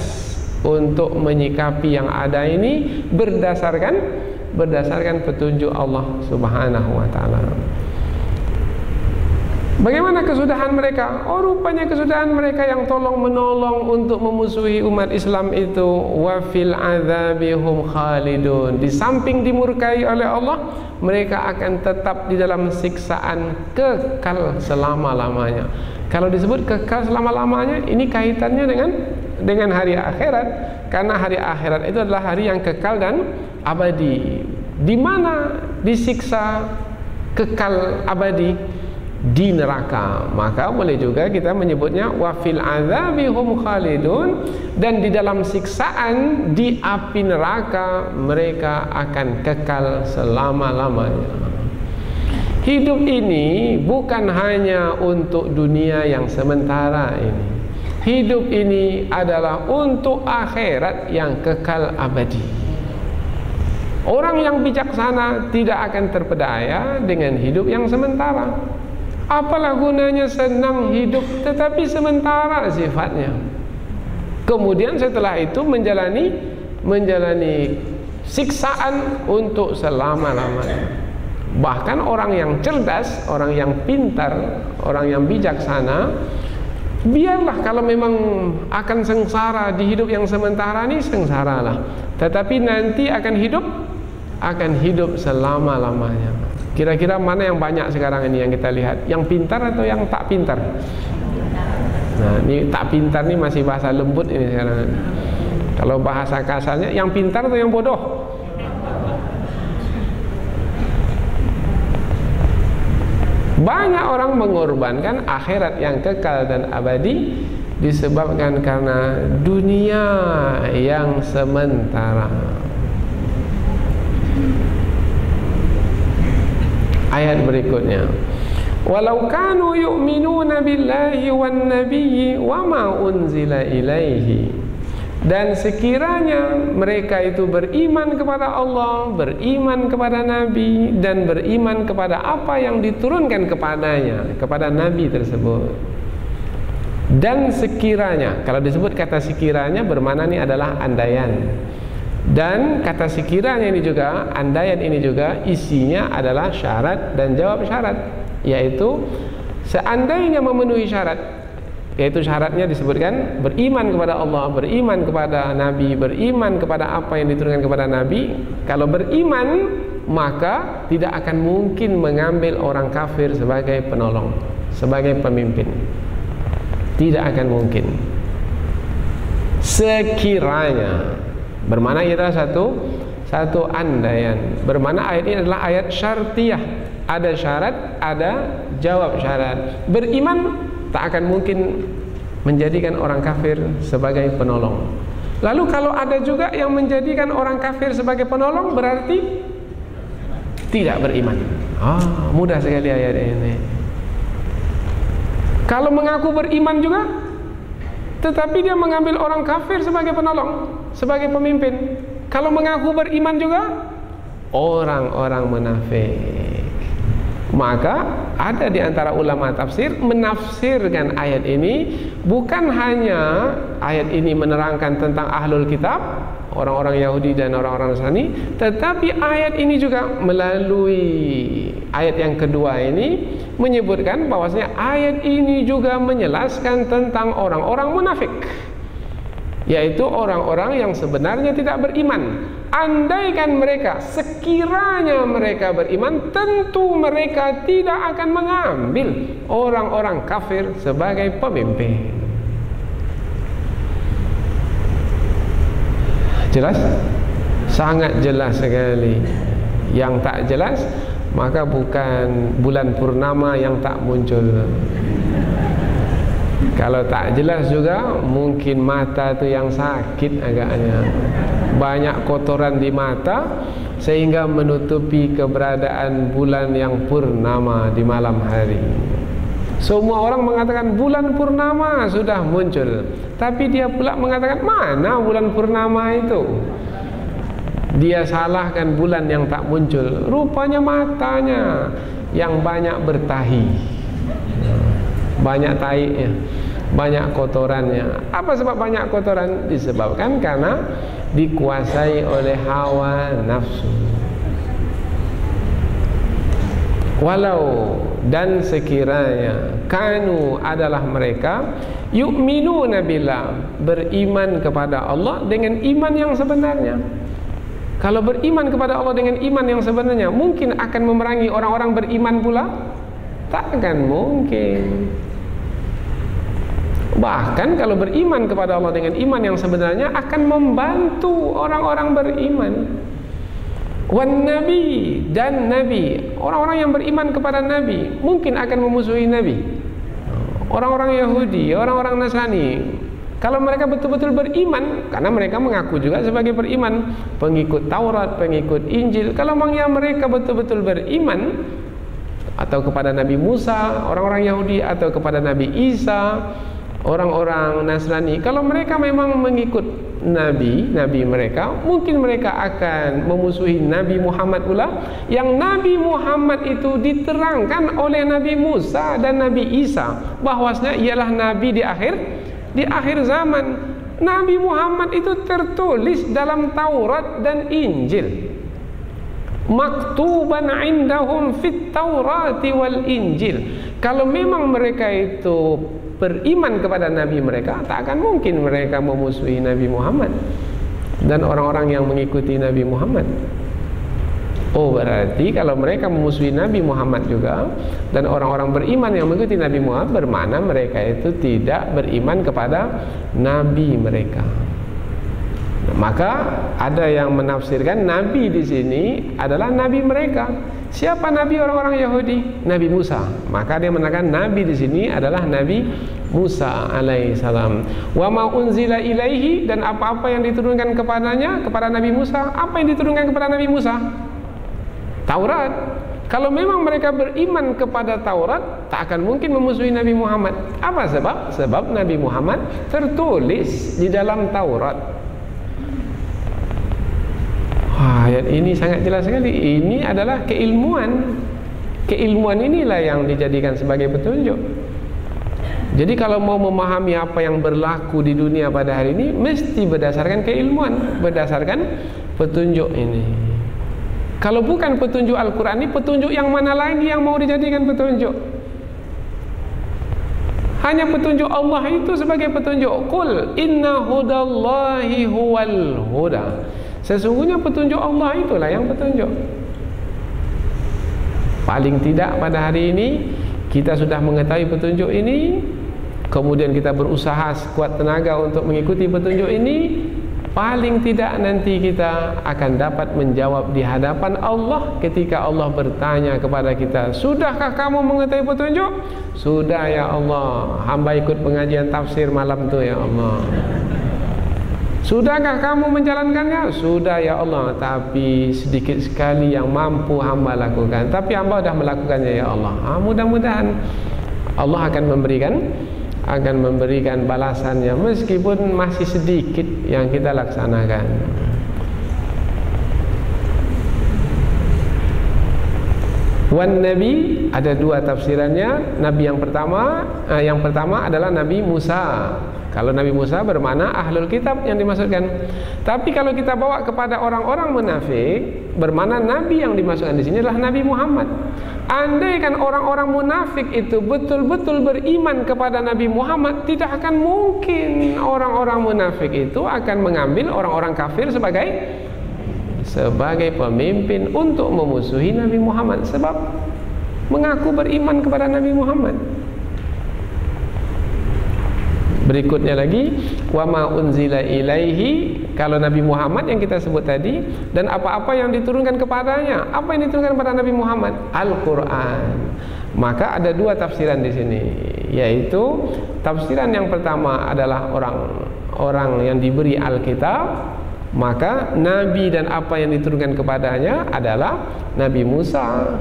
untuk menyikapi yang ada ini berdasarkan petunjuk Allah Subhanahu wa ta'ala. Bagaimana kesudahan mereka? Oh, rupanya kesudahan mereka yang tolong-menolong untuk memusuhi umat Islam itu, wa fil adzabihum khalidun. Di samping dimurkai oleh Allah, mereka akan tetap di dalam siksaan kekal selama-lamanya. Kalau disebut kekal selama-lamanya, ini kaitannya dengan hari akhirat, karena hari akhirat itu adalah hari yang kekal dan abadi. Di mana disiksa kekal abadi? Di neraka. Maka boleh juga kita menyebutnya wa fil adzabihum khalidun, dan di dalam siksaan di api neraka mereka akan kekal selama-lamanya. Hidup ini bukan hanya untuk dunia yang sementara ini. Hidup ini adalah untuk akhirat yang kekal abadi. Orang yang bijaksana tidak akan terpedaya dengan hidup yang sementara. Apalah gunanya senang hidup tetapi sementara sifatnya. Kemudian setelah itu menjalani siksaan untuk selama-lamanya. Bahkan orang yang cerdas, orang yang pintar, orang yang bijaksana, biarlah kalau memang akan sengsara di hidup yang sementara ini, sengsaralah. Tetapi nanti akan hidup selama-lamanya. Kira-kira mana yang banyak sekarang ini yang kita lihat? Yang pintar atau yang tak pintar? Nah, ini tak pintar ini masih bahasa lembut ini sekarang. Kalau bahasa kasarnya, yang pintar atau yang bodoh? Banyak orang mengorbankan akhirat yang kekal dan abadi disebabkan karena dunia yang sementara. Ayat berikutnya, walau kanu yu'minuna billahi wan nabiyyi wa ma unzila ilaihi. Dan sekiranya mereka itu beriman kepada Allah, beriman kepada Nabi, dan beriman kepada apa yang diturunkan kepadanya, kepada Nabi tersebut. Dan sekiranya, kalau disebut kata sekiranya bermakna ini adalah andaian. Dan kata sekiranya ini juga, andaian ini juga isinya adalah syarat dan jawab syarat, yaitu seandainya memenuhi syarat, yaitu syaratnya disebutkan beriman kepada Allah, beriman kepada Nabi, beriman kepada apa yang diturunkan kepada Nabi. Kalau beriman, maka tidak akan mungkin mengambil orang kafir sebagai penolong, sebagai pemimpin. Tidak akan mungkin. Sekiranya bermakna itu adalah satu andaian. Bermakna ayat ini adalah ayat syartiyah. Ada syarat, ada jawab syarat. Beriman tak akan mungkin menjadikan orang kafir sebagai penolong. Lalu kalau ada juga yang menjadikan orang kafir sebagai penolong, berarti tidak beriman. Mudah sekali ayat ini. Kalau mengaku beriman juga, tetapi dia mengambil orang kafir sebagai penolong, sebagai pemimpin. Kalau mengaku beriman juga, orang-orang munafik. Maka ada di antara ulama tafsir menafsirkan ayat ini, bukan hanya ayat ini menerangkan tentang ahlul kitab, orang-orang Yahudi dan orang-orang Nasrani, tetapi ayat ini juga melalui ayat yang kedua ini menyebutkan bahwasanya ayat ini juga menjelaskan tentang orang-orang munafik, yaitu orang-orang yang sebenarnya tidak beriman. Andaikan mereka, sekiranya mereka beriman, tentu mereka tidak akan mengambil orang-orang kafir sebagai pemimpin. Jelas? Sangat jelas sekali. Yang tak jelas, maka bukan bulan purnama yang tak muncul. Kalau tak jelas juga, mungkin mata itu yang sakit agaknya. Banyak kotoran di mata sehingga menutupi keberadaan bulan yang purnama di malam hari. Semua orang mengatakan bulan purnama sudah muncul, tapi dia pula mengatakan mana bulan purnama itu. Dia salahkan bulan yang tak muncul. Rupanya matanya yang banyak bertahi, banyak taiknya, banyak kotorannya. Apa sebab banyak kotoran? Disebabkan karena dikuasai oleh hawa nafsu. walau dan sekiranya kanu adalah mereka yu'minuna billah, beriman kepada Allah dengan iman yang sebenarnya. Kalau beriman kepada Allah dengan iman yang sebenarnya, mungkin akan memerangi orang-orang beriman pula? Takkan mungkin. Bahkan kalau beriman kepada Allah dengan iman yang sebenarnya akan membantu orang-orang beriman. Wan nabi, dan nabi, orang-orang yang beriman kepada nabi mungkin akan memusuhi nabi. Orang-orang Yahudi, orang-orang Nasrani, kalau mereka betul-betul beriman, karena mereka mengaku juga sebagai beriman, pengikut Taurat, pengikut Injil, kalau memang mereka betul-betul beriman atau kepada Nabi Musa, orang-orang Yahudi, atau kepada Nabi Isa, orang-orang Nasrani, kalau mereka memang mengikut nabi mereka, mungkin mereka akan memusuhi Nabi Muhammad pula, yang Nabi Muhammad itu diterangkan oleh Nabi Musa dan Nabi Isa bahwasanya ialah nabi di akhir zaman. Nabi Muhammad itu tertulis dalam Taurat dan Injil, maktuban indahum fit Taurati wal Injil. Kalau memang mereka itu beriman kepada nabi mereka, tak akan mungkin mereka memusuhi Nabi Muhammad dan orang-orang yang mengikuti Nabi Muhammad. Oh, berarti kalau mereka memusuhi Nabi Muhammad juga dan orang-orang beriman yang mengikuti Nabi Muhammad, bermakna mereka itu tidak beriman kepada nabi mereka. Maka ada yang menafsirkan nabi di sini adalah nabi mereka. Siapa nabi orang-orang Yahudi? Nabi Musa. Maka dia menerangkan nabi di sini adalah Nabi Musa alaihissalam. Wa ma unzila ilaihi, dan apa-apa yang diturunkan kepadanya, kepada Nabi Musa. Apa yang diturunkan kepada Nabi Musa? Taurat. Kalau memang mereka beriman kepada Taurat, tak akan mungkin memusuhi Nabi Muhammad. Apa sebab? Sebab Nabi Muhammad tertulis di dalam Taurat. Ayat ini sangat jelas sekali. Ini adalah keilmuan. Keilmuan inilah yang dijadikan sebagai petunjuk. Jadi kalau mau memahami apa yang berlaku di dunia pada hari ini, mesti berdasarkan keilmuan, berdasarkan petunjuk ini. Kalau bukan petunjuk Al-Quran ini, petunjuk yang mana lagi yang mau dijadikan petunjuk? Hanya petunjuk Allah itu sebagai petunjuk. Qul inna hudallahi huwal huda. Sesungguhnya petunjuk Allah itulah yang petunjuk. Paling tidak pada hari ini kita sudah mengetahui petunjuk ini, kemudian kita berusaha sekuat tenaga untuk mengikuti petunjuk ini, paling tidak nanti kita akan dapat menjawab di hadapan Allah ketika Allah bertanya kepada kita, sudahkah kamu mengetahui petunjuk? Sudah ya Allah, hamba ikut pengajian tafsir malam tu ya Allah. Sudahkah kamu menjalankannya? Sudah ya Allah, tapi sedikit sekali yang mampu hamba lakukan. Tapi hamba sudah melakukannya ya Allah. Mudah-mudahan Allah akan memberikan balasannya, meskipun masih sedikit yang kita laksanakan. Wan Nabi, ada dua tafsirannya. Nabi yang pertama adalah Nabi Musa. Kalau Nabi Musa bermakna ahlul kitab yang dimaksudkan. Tapi kalau kita bawa kepada orang-orang munafik, bermakna nabi yang dimaksudkan di sini adalah Nabi Muhammad. Andai kan orang-orang munafik itu betul-betul beriman kepada Nabi Muhammad, tidak akan mungkin orang-orang munafik itu akan mengambil orang-orang kafir sebagai pemimpin untuk memusuhi Nabi Muhammad, sebab mengaku beriman kepada Nabi Muhammad. Berikutnya lagi, wa ma unzila ilaihi, kalau Nabi Muhammad yang kita sebut tadi, dan apa-apa yang diturunkan kepadanya. Apa yang diturunkan kepada Nabi Muhammad? Al-Quran. Maka ada dua tafsiran di sini, yaitu tafsiran yang pertama adalah orang yang diberi Alkitab, maka Nabi dan apa yang diturunkan kepadanya adalah Nabi Musa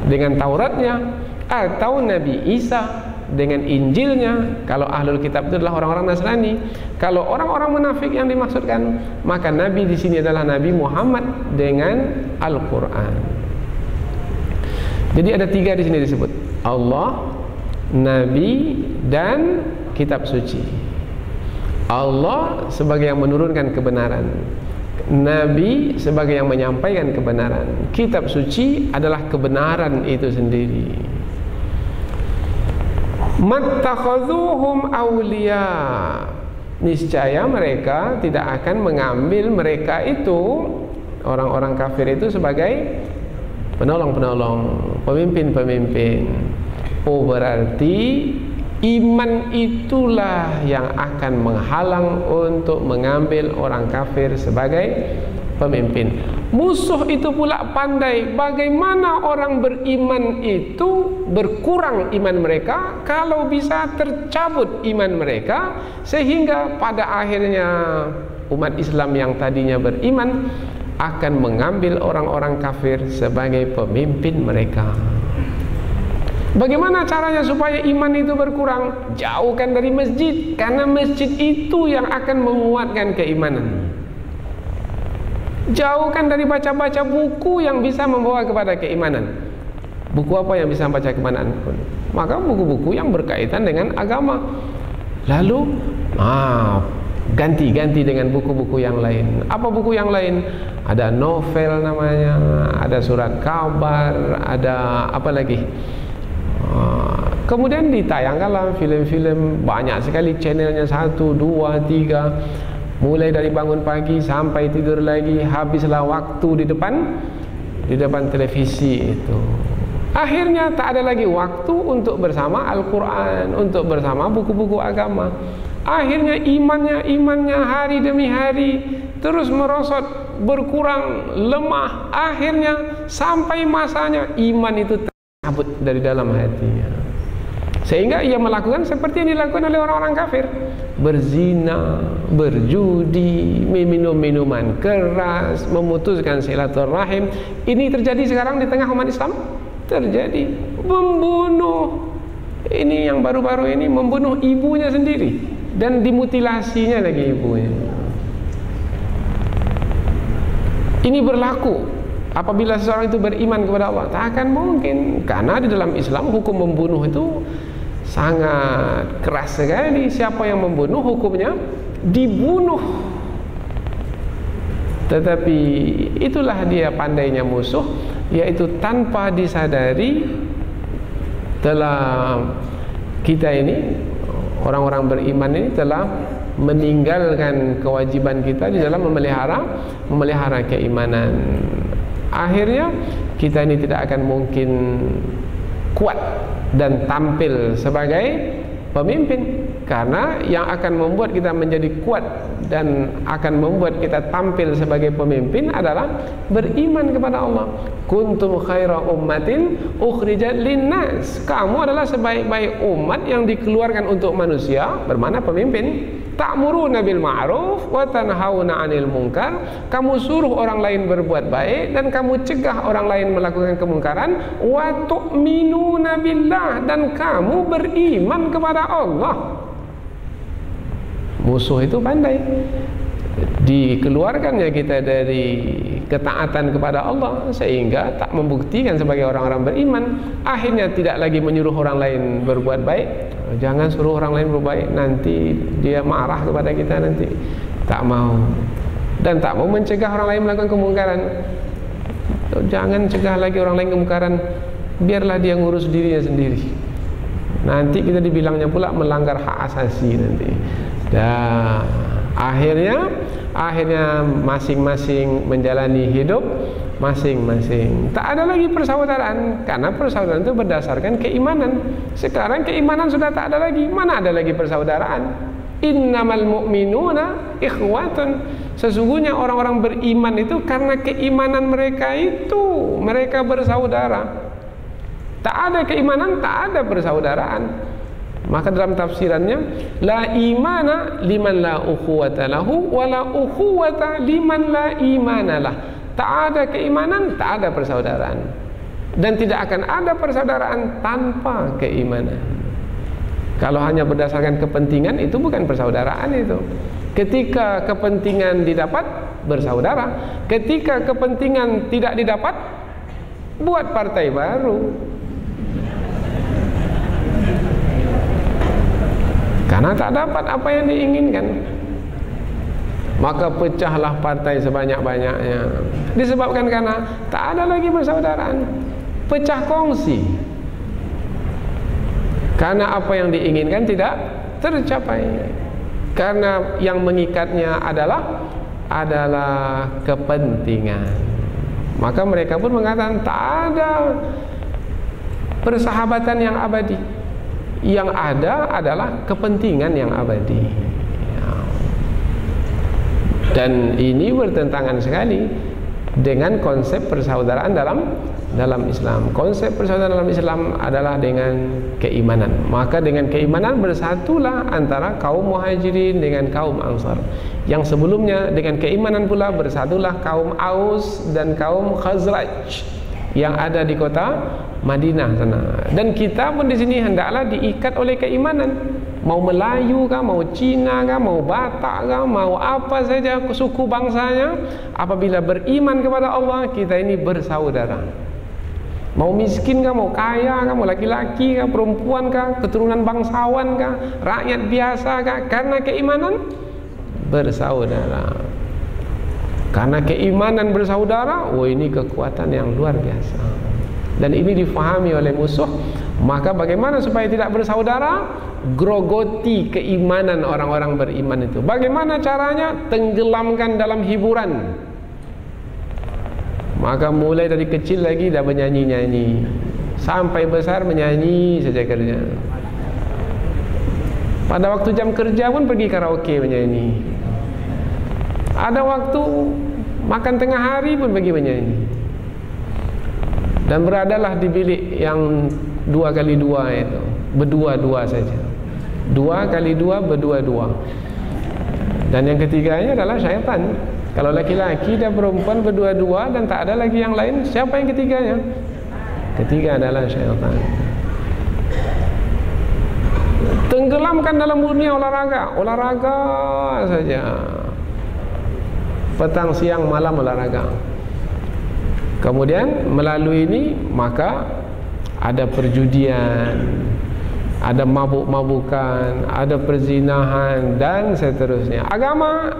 dengan Tauratnya, atau Nabi Isa dengan Injilnya. Kalau ahlul kitab itu adalah orang-orang Nasrani. Kalau orang-orang munafik yang dimaksudkan, maka Nabi di sini adalah Nabi Muhammad dengan Al-Quran. Jadi ada tiga di sini disebut: Allah, Nabi, dan kitab suci. Allah sebagai yang menurunkan kebenaran, Nabi sebagai yang menyampaikan kebenaran. Kitab suci adalah kebenaran itu sendiri. Mattakhaduhum awliya, niscaya mereka tidak akan mengambil mereka itu, orang-orang kafir itu, sebagai penolong-penolong, pemimpin-pemimpin. Oh, berarti iman itulah yang akan menghalang untuk mengambil orang kafir sebagai pemimpin. Musuh itu pula pandai bagaimana orang beriman itu berkurang iman mereka, kalau bisa tercabut iman mereka, sehingga pada akhirnya umat Islam yang tadinya beriman akan mengambil orang-orang kafir sebagai pemimpin mereka. Bagaimana caranya supaya iman itu berkurang? Jauhkan dari masjid, karena masjid itu yang akan menguatkan keimanan. Jauhkan dari baca-baca buku yang bisa membawa kepada keimanan. Buku apa yang bisa membaca keimanan pun? Maka buku-buku yang berkaitan dengan agama. Lalu ganti-ganti dengan buku-buku yang lain. Apa buku yang lain? Ada novel namanya, ada surat kabar, ada apa lagi? Kemudian ditayangkanlah film-film, banyak sekali channelnya, 1, 2, 3, mulai dari bangun pagi sampai tidur lagi, habislah waktu di depan televisi itu. Akhirnya tak ada lagi waktu untuk bersama Al-Quran, untuk bersama buku-buku agama. Akhirnya imannya hari demi hari terus merosot, berkurang, lemah. Akhirnya sampai masanya iman itu tercabut dari dalam hatinya, sehingga ia melakukan seperti yang dilakukan oleh orang-orang kafir, berzina, berjudi, meminum minuman keras, memutuskan silaturahim. Ini terjadi sekarang di tengah umat Islam, terjadi. Membunuh, ini yang baru-baru ini membunuh ibunya sendiri dan dimutilasinya lagi ibunya. Ini berlaku apabila seseorang itu beriman kepada Allah. Tak akan mungkin, karena di dalam Islam hukum membunuh itu sangat keras sekali. Siapa yang membunuh, hukumnya dibunuh. Tetapi itulah dia pandainya musuh, yaitu tanpa disadari telah kita ini, orang-orang beriman ini, telah meninggalkan kewajiban kita di dalam memelihara keimanan. Akhirnya kita ini tidak akan mungkin kuat dan tampil sebagai pemimpin, karena yang akan membuat kita menjadi kuat dan akan membuat kita tampil sebagai pemimpin adalah beriman kepada Allah. Kuntum khaira ummatin ukhrijat linnas, kamu adalah sebaik-baik umat yang dikeluarkan untuk manusia, bermana pemimpin. Ta'muruna bil ma'ruf wa tanhauna 'anil munkar, kamu suruh orang lain berbuat baik dan kamu cegah orang lain melakukan kemungkaran. Wa tu'minuna billah, dan kamu beriman kepada Allah. Musuh itu pandai. Dikeluarkannya kita dari ketaatan kepada Allah, sehingga tak membuktikan sebagai orang-orang beriman. Akhirnya tidak lagi menyuruh orang lain berbuat baik. Jangan suruh orang lain berbuat baik, nanti dia marah kepada kita nanti. Tak mau. Dan tak mau mencegah orang lain melakukan kemungkaran. Jangan cegah lagi orang lain kemungkaran, biarlah dia ngurus dirinya sendiri. Nanti kita dibilangnya pula melanggar hak asasi nanti. Dan akhirnya masing-masing menjalani hidup masing-masing. Tak ada lagi persaudaraan, karena persaudaraan itu berdasarkan keimanan. Sekarang keimanan sudah tak ada lagi. Mana ada lagi persaudaraan? Innamal mu'minuna ikhwatun. Sesungguhnya orang-orang beriman itu karena keimanan mereka itu, mereka bersaudara. Tak ada keimanan, tak ada persaudaraan. Maka dalam tafsirannya, la imana liman la ukhuwata lahu wa la ukhuwata liman la imana lah. Tak ada keimanan, tak ada persaudaraan. Dan tidak akan ada persaudaraan tanpa keimanan. Kalau hanya berdasarkan kepentingan, itu bukan persaudaraan itu. Ketika kepentingan didapat, bersaudara. Ketika kepentingan tidak didapat, buat partai baru. Karena tak dapat apa yang diinginkan. maka pecahlah partai sebanyak-banyaknya. Disebabkan karena tak ada lagi persaudaraan, pecah kongsi. Karena apa yang diinginkan tidak tercapai. Karena yang mengikatnya adalah kepentingan. Maka mereka pun mengatakan tak ada persahabatan yang abadi. Yang ada adalah kepentingan yang abadi. Dan ini bertentangan sekali dengan konsep persaudaraan dalam Islam. Konsep persaudaraan dalam Islam adalah dengan keimanan. Maka dengan keimanan bersatulah antara kaum Muhajirin dengan kaum Ansar. Yang sebelumnya dengan keimanan pula bersatulah kaum Aus dan kaum Khazraj yang ada di kota Madinah sana. Dan kita pun di sini hendaklah diikat oleh keimanan. Mau Melayu kah, mau Cina kah, mau Batak kah, mau apa saja suku bangsanya, apabila beriman kepada Allah, kita ini bersaudara. Mau miskin kah, mau kaya kah, mau laki-laki kah, perempuan kah, keturunan bangsawan kah, rakyat biasa kah, karena keimanan bersaudara. Karena keimanan bersaudara, ini kekuatan yang luar biasa. Dan ini difahami oleh musuh. Maka bagaimana supaya tidak bersaudara? Grogoti keimanan orang-orang beriman itu. Bagaimana caranya? Tenggelamkan dalam hiburan. Maka mulai dari kecil lagi dah menyanyi-nyanyi, sampai besar menyanyi saja kerja. Pada waktu jam kerja pun pergi karaoke menyanyi. Ada waktu makan tengah hari pun pergi menyanyi. Dan beradalah di bilik yang 2x2 itu, berdua-dua saja. 2x2 berdua-dua. Dan yang ketiganya adalah syaitan. Kalau laki-laki dan perempuan berdua-dua dan tak ada lagi yang lain, siapa yang ketiganya? Ketiga adalah syaitan. Tenggelamkan dalam dunia olahraga saja. Petang, siang, malam olahraga. Kemudian melalui ini maka ada perjudian, ada mabuk-mabukan, ada perzinahan dan seterusnya. Agama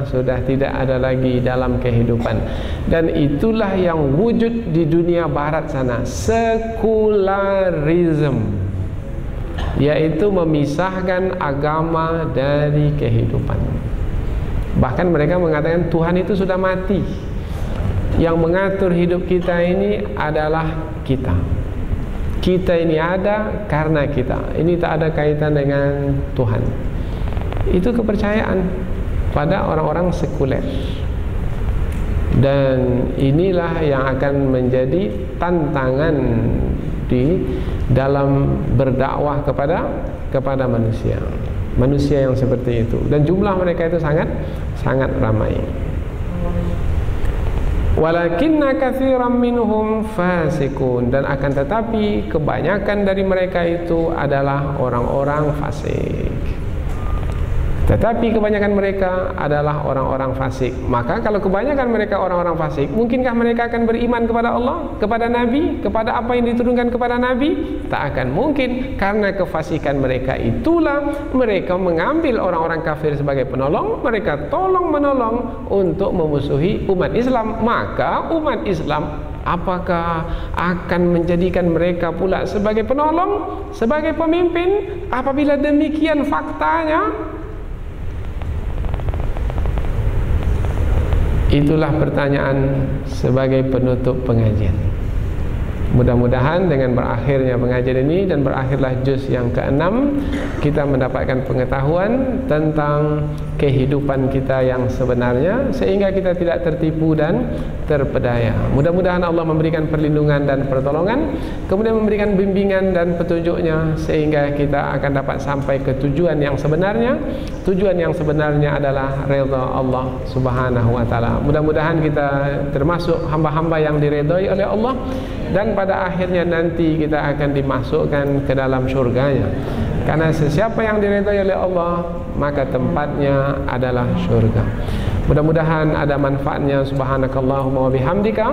sudah tidak ada lagi dalam kehidupan. Dan itulah yang wujud di dunia barat sana, sekularisme, yaitu memisahkan agama dari kehidupan. Bahkan mereka mengatakan Tuhan itu sudah mati. Yang mengatur hidup kita ini adalah kita. Kita ini ada karena kita. Ini tak ada kaitan dengan Tuhan. Itu kepercayaan pada orang-orang sekuler. Dan inilah yang akan menjadi tantangan di dalam berdakwah kepada manusia. Manusia yang seperti itu. Dan jumlah mereka itu sangat ramai. Walakinna katsiran minhum fasikun, dan akan tetapi kebanyakan dari mereka itu adalah orang-orang fasik. Tetapi kebanyakan mereka adalah orang-orang fasik. Maka kalau kebanyakan mereka orang-orang fasik, mungkinkah mereka akan beriman kepada Allah, kepada Nabi, kepada apa yang diturunkan kepada Nabi? Tak akan mungkin. Karena kefasikan mereka itulah mereka mengambil orang-orang kafir sebagai penolong. Mereka tolong-menolong untuk memusuhi umat Islam. Maka umat Islam apakah akan menjadikan mereka pula sebagai penolong, sebagai pemimpin? Apabila demikian faktanya, itulah pertanyaan sebagai penutup pengajian. Mudah-mudahan dengan berakhirnya pengajian ini dan berakhirlah juz yang ke-6, kita mendapatkan pengetahuan tentang kehidupan kita yang sebenarnya, sehingga kita tidak tertipu dan terpedaya. Mudah-mudahan Allah memberikan perlindungan dan pertolongan, kemudian memberikan bimbingan dan petunjuknya, sehingga kita akan dapat sampai ke tujuan yang sebenarnya. Tujuan yang sebenarnya adalah redha Allah Subhanahu wa taala. Mudah-mudahan kita termasuk hamba-hamba yang diredai oleh Allah, dan pada akhirnya nanti kita akan dimasukkan ke dalam syurganya. Karena sesiapa yang diredai oleh Allah, maka tempatnya adalah syurga. Mudah-mudahan ada manfaatnya. Subhanakallahumma wa bihamdika,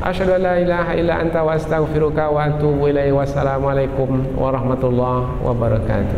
asyhadu an la ilaha illa anta wa astaghfiruka wa atubu ilaihi. Wassalamualaikum warahmatullahi wabarakatuh.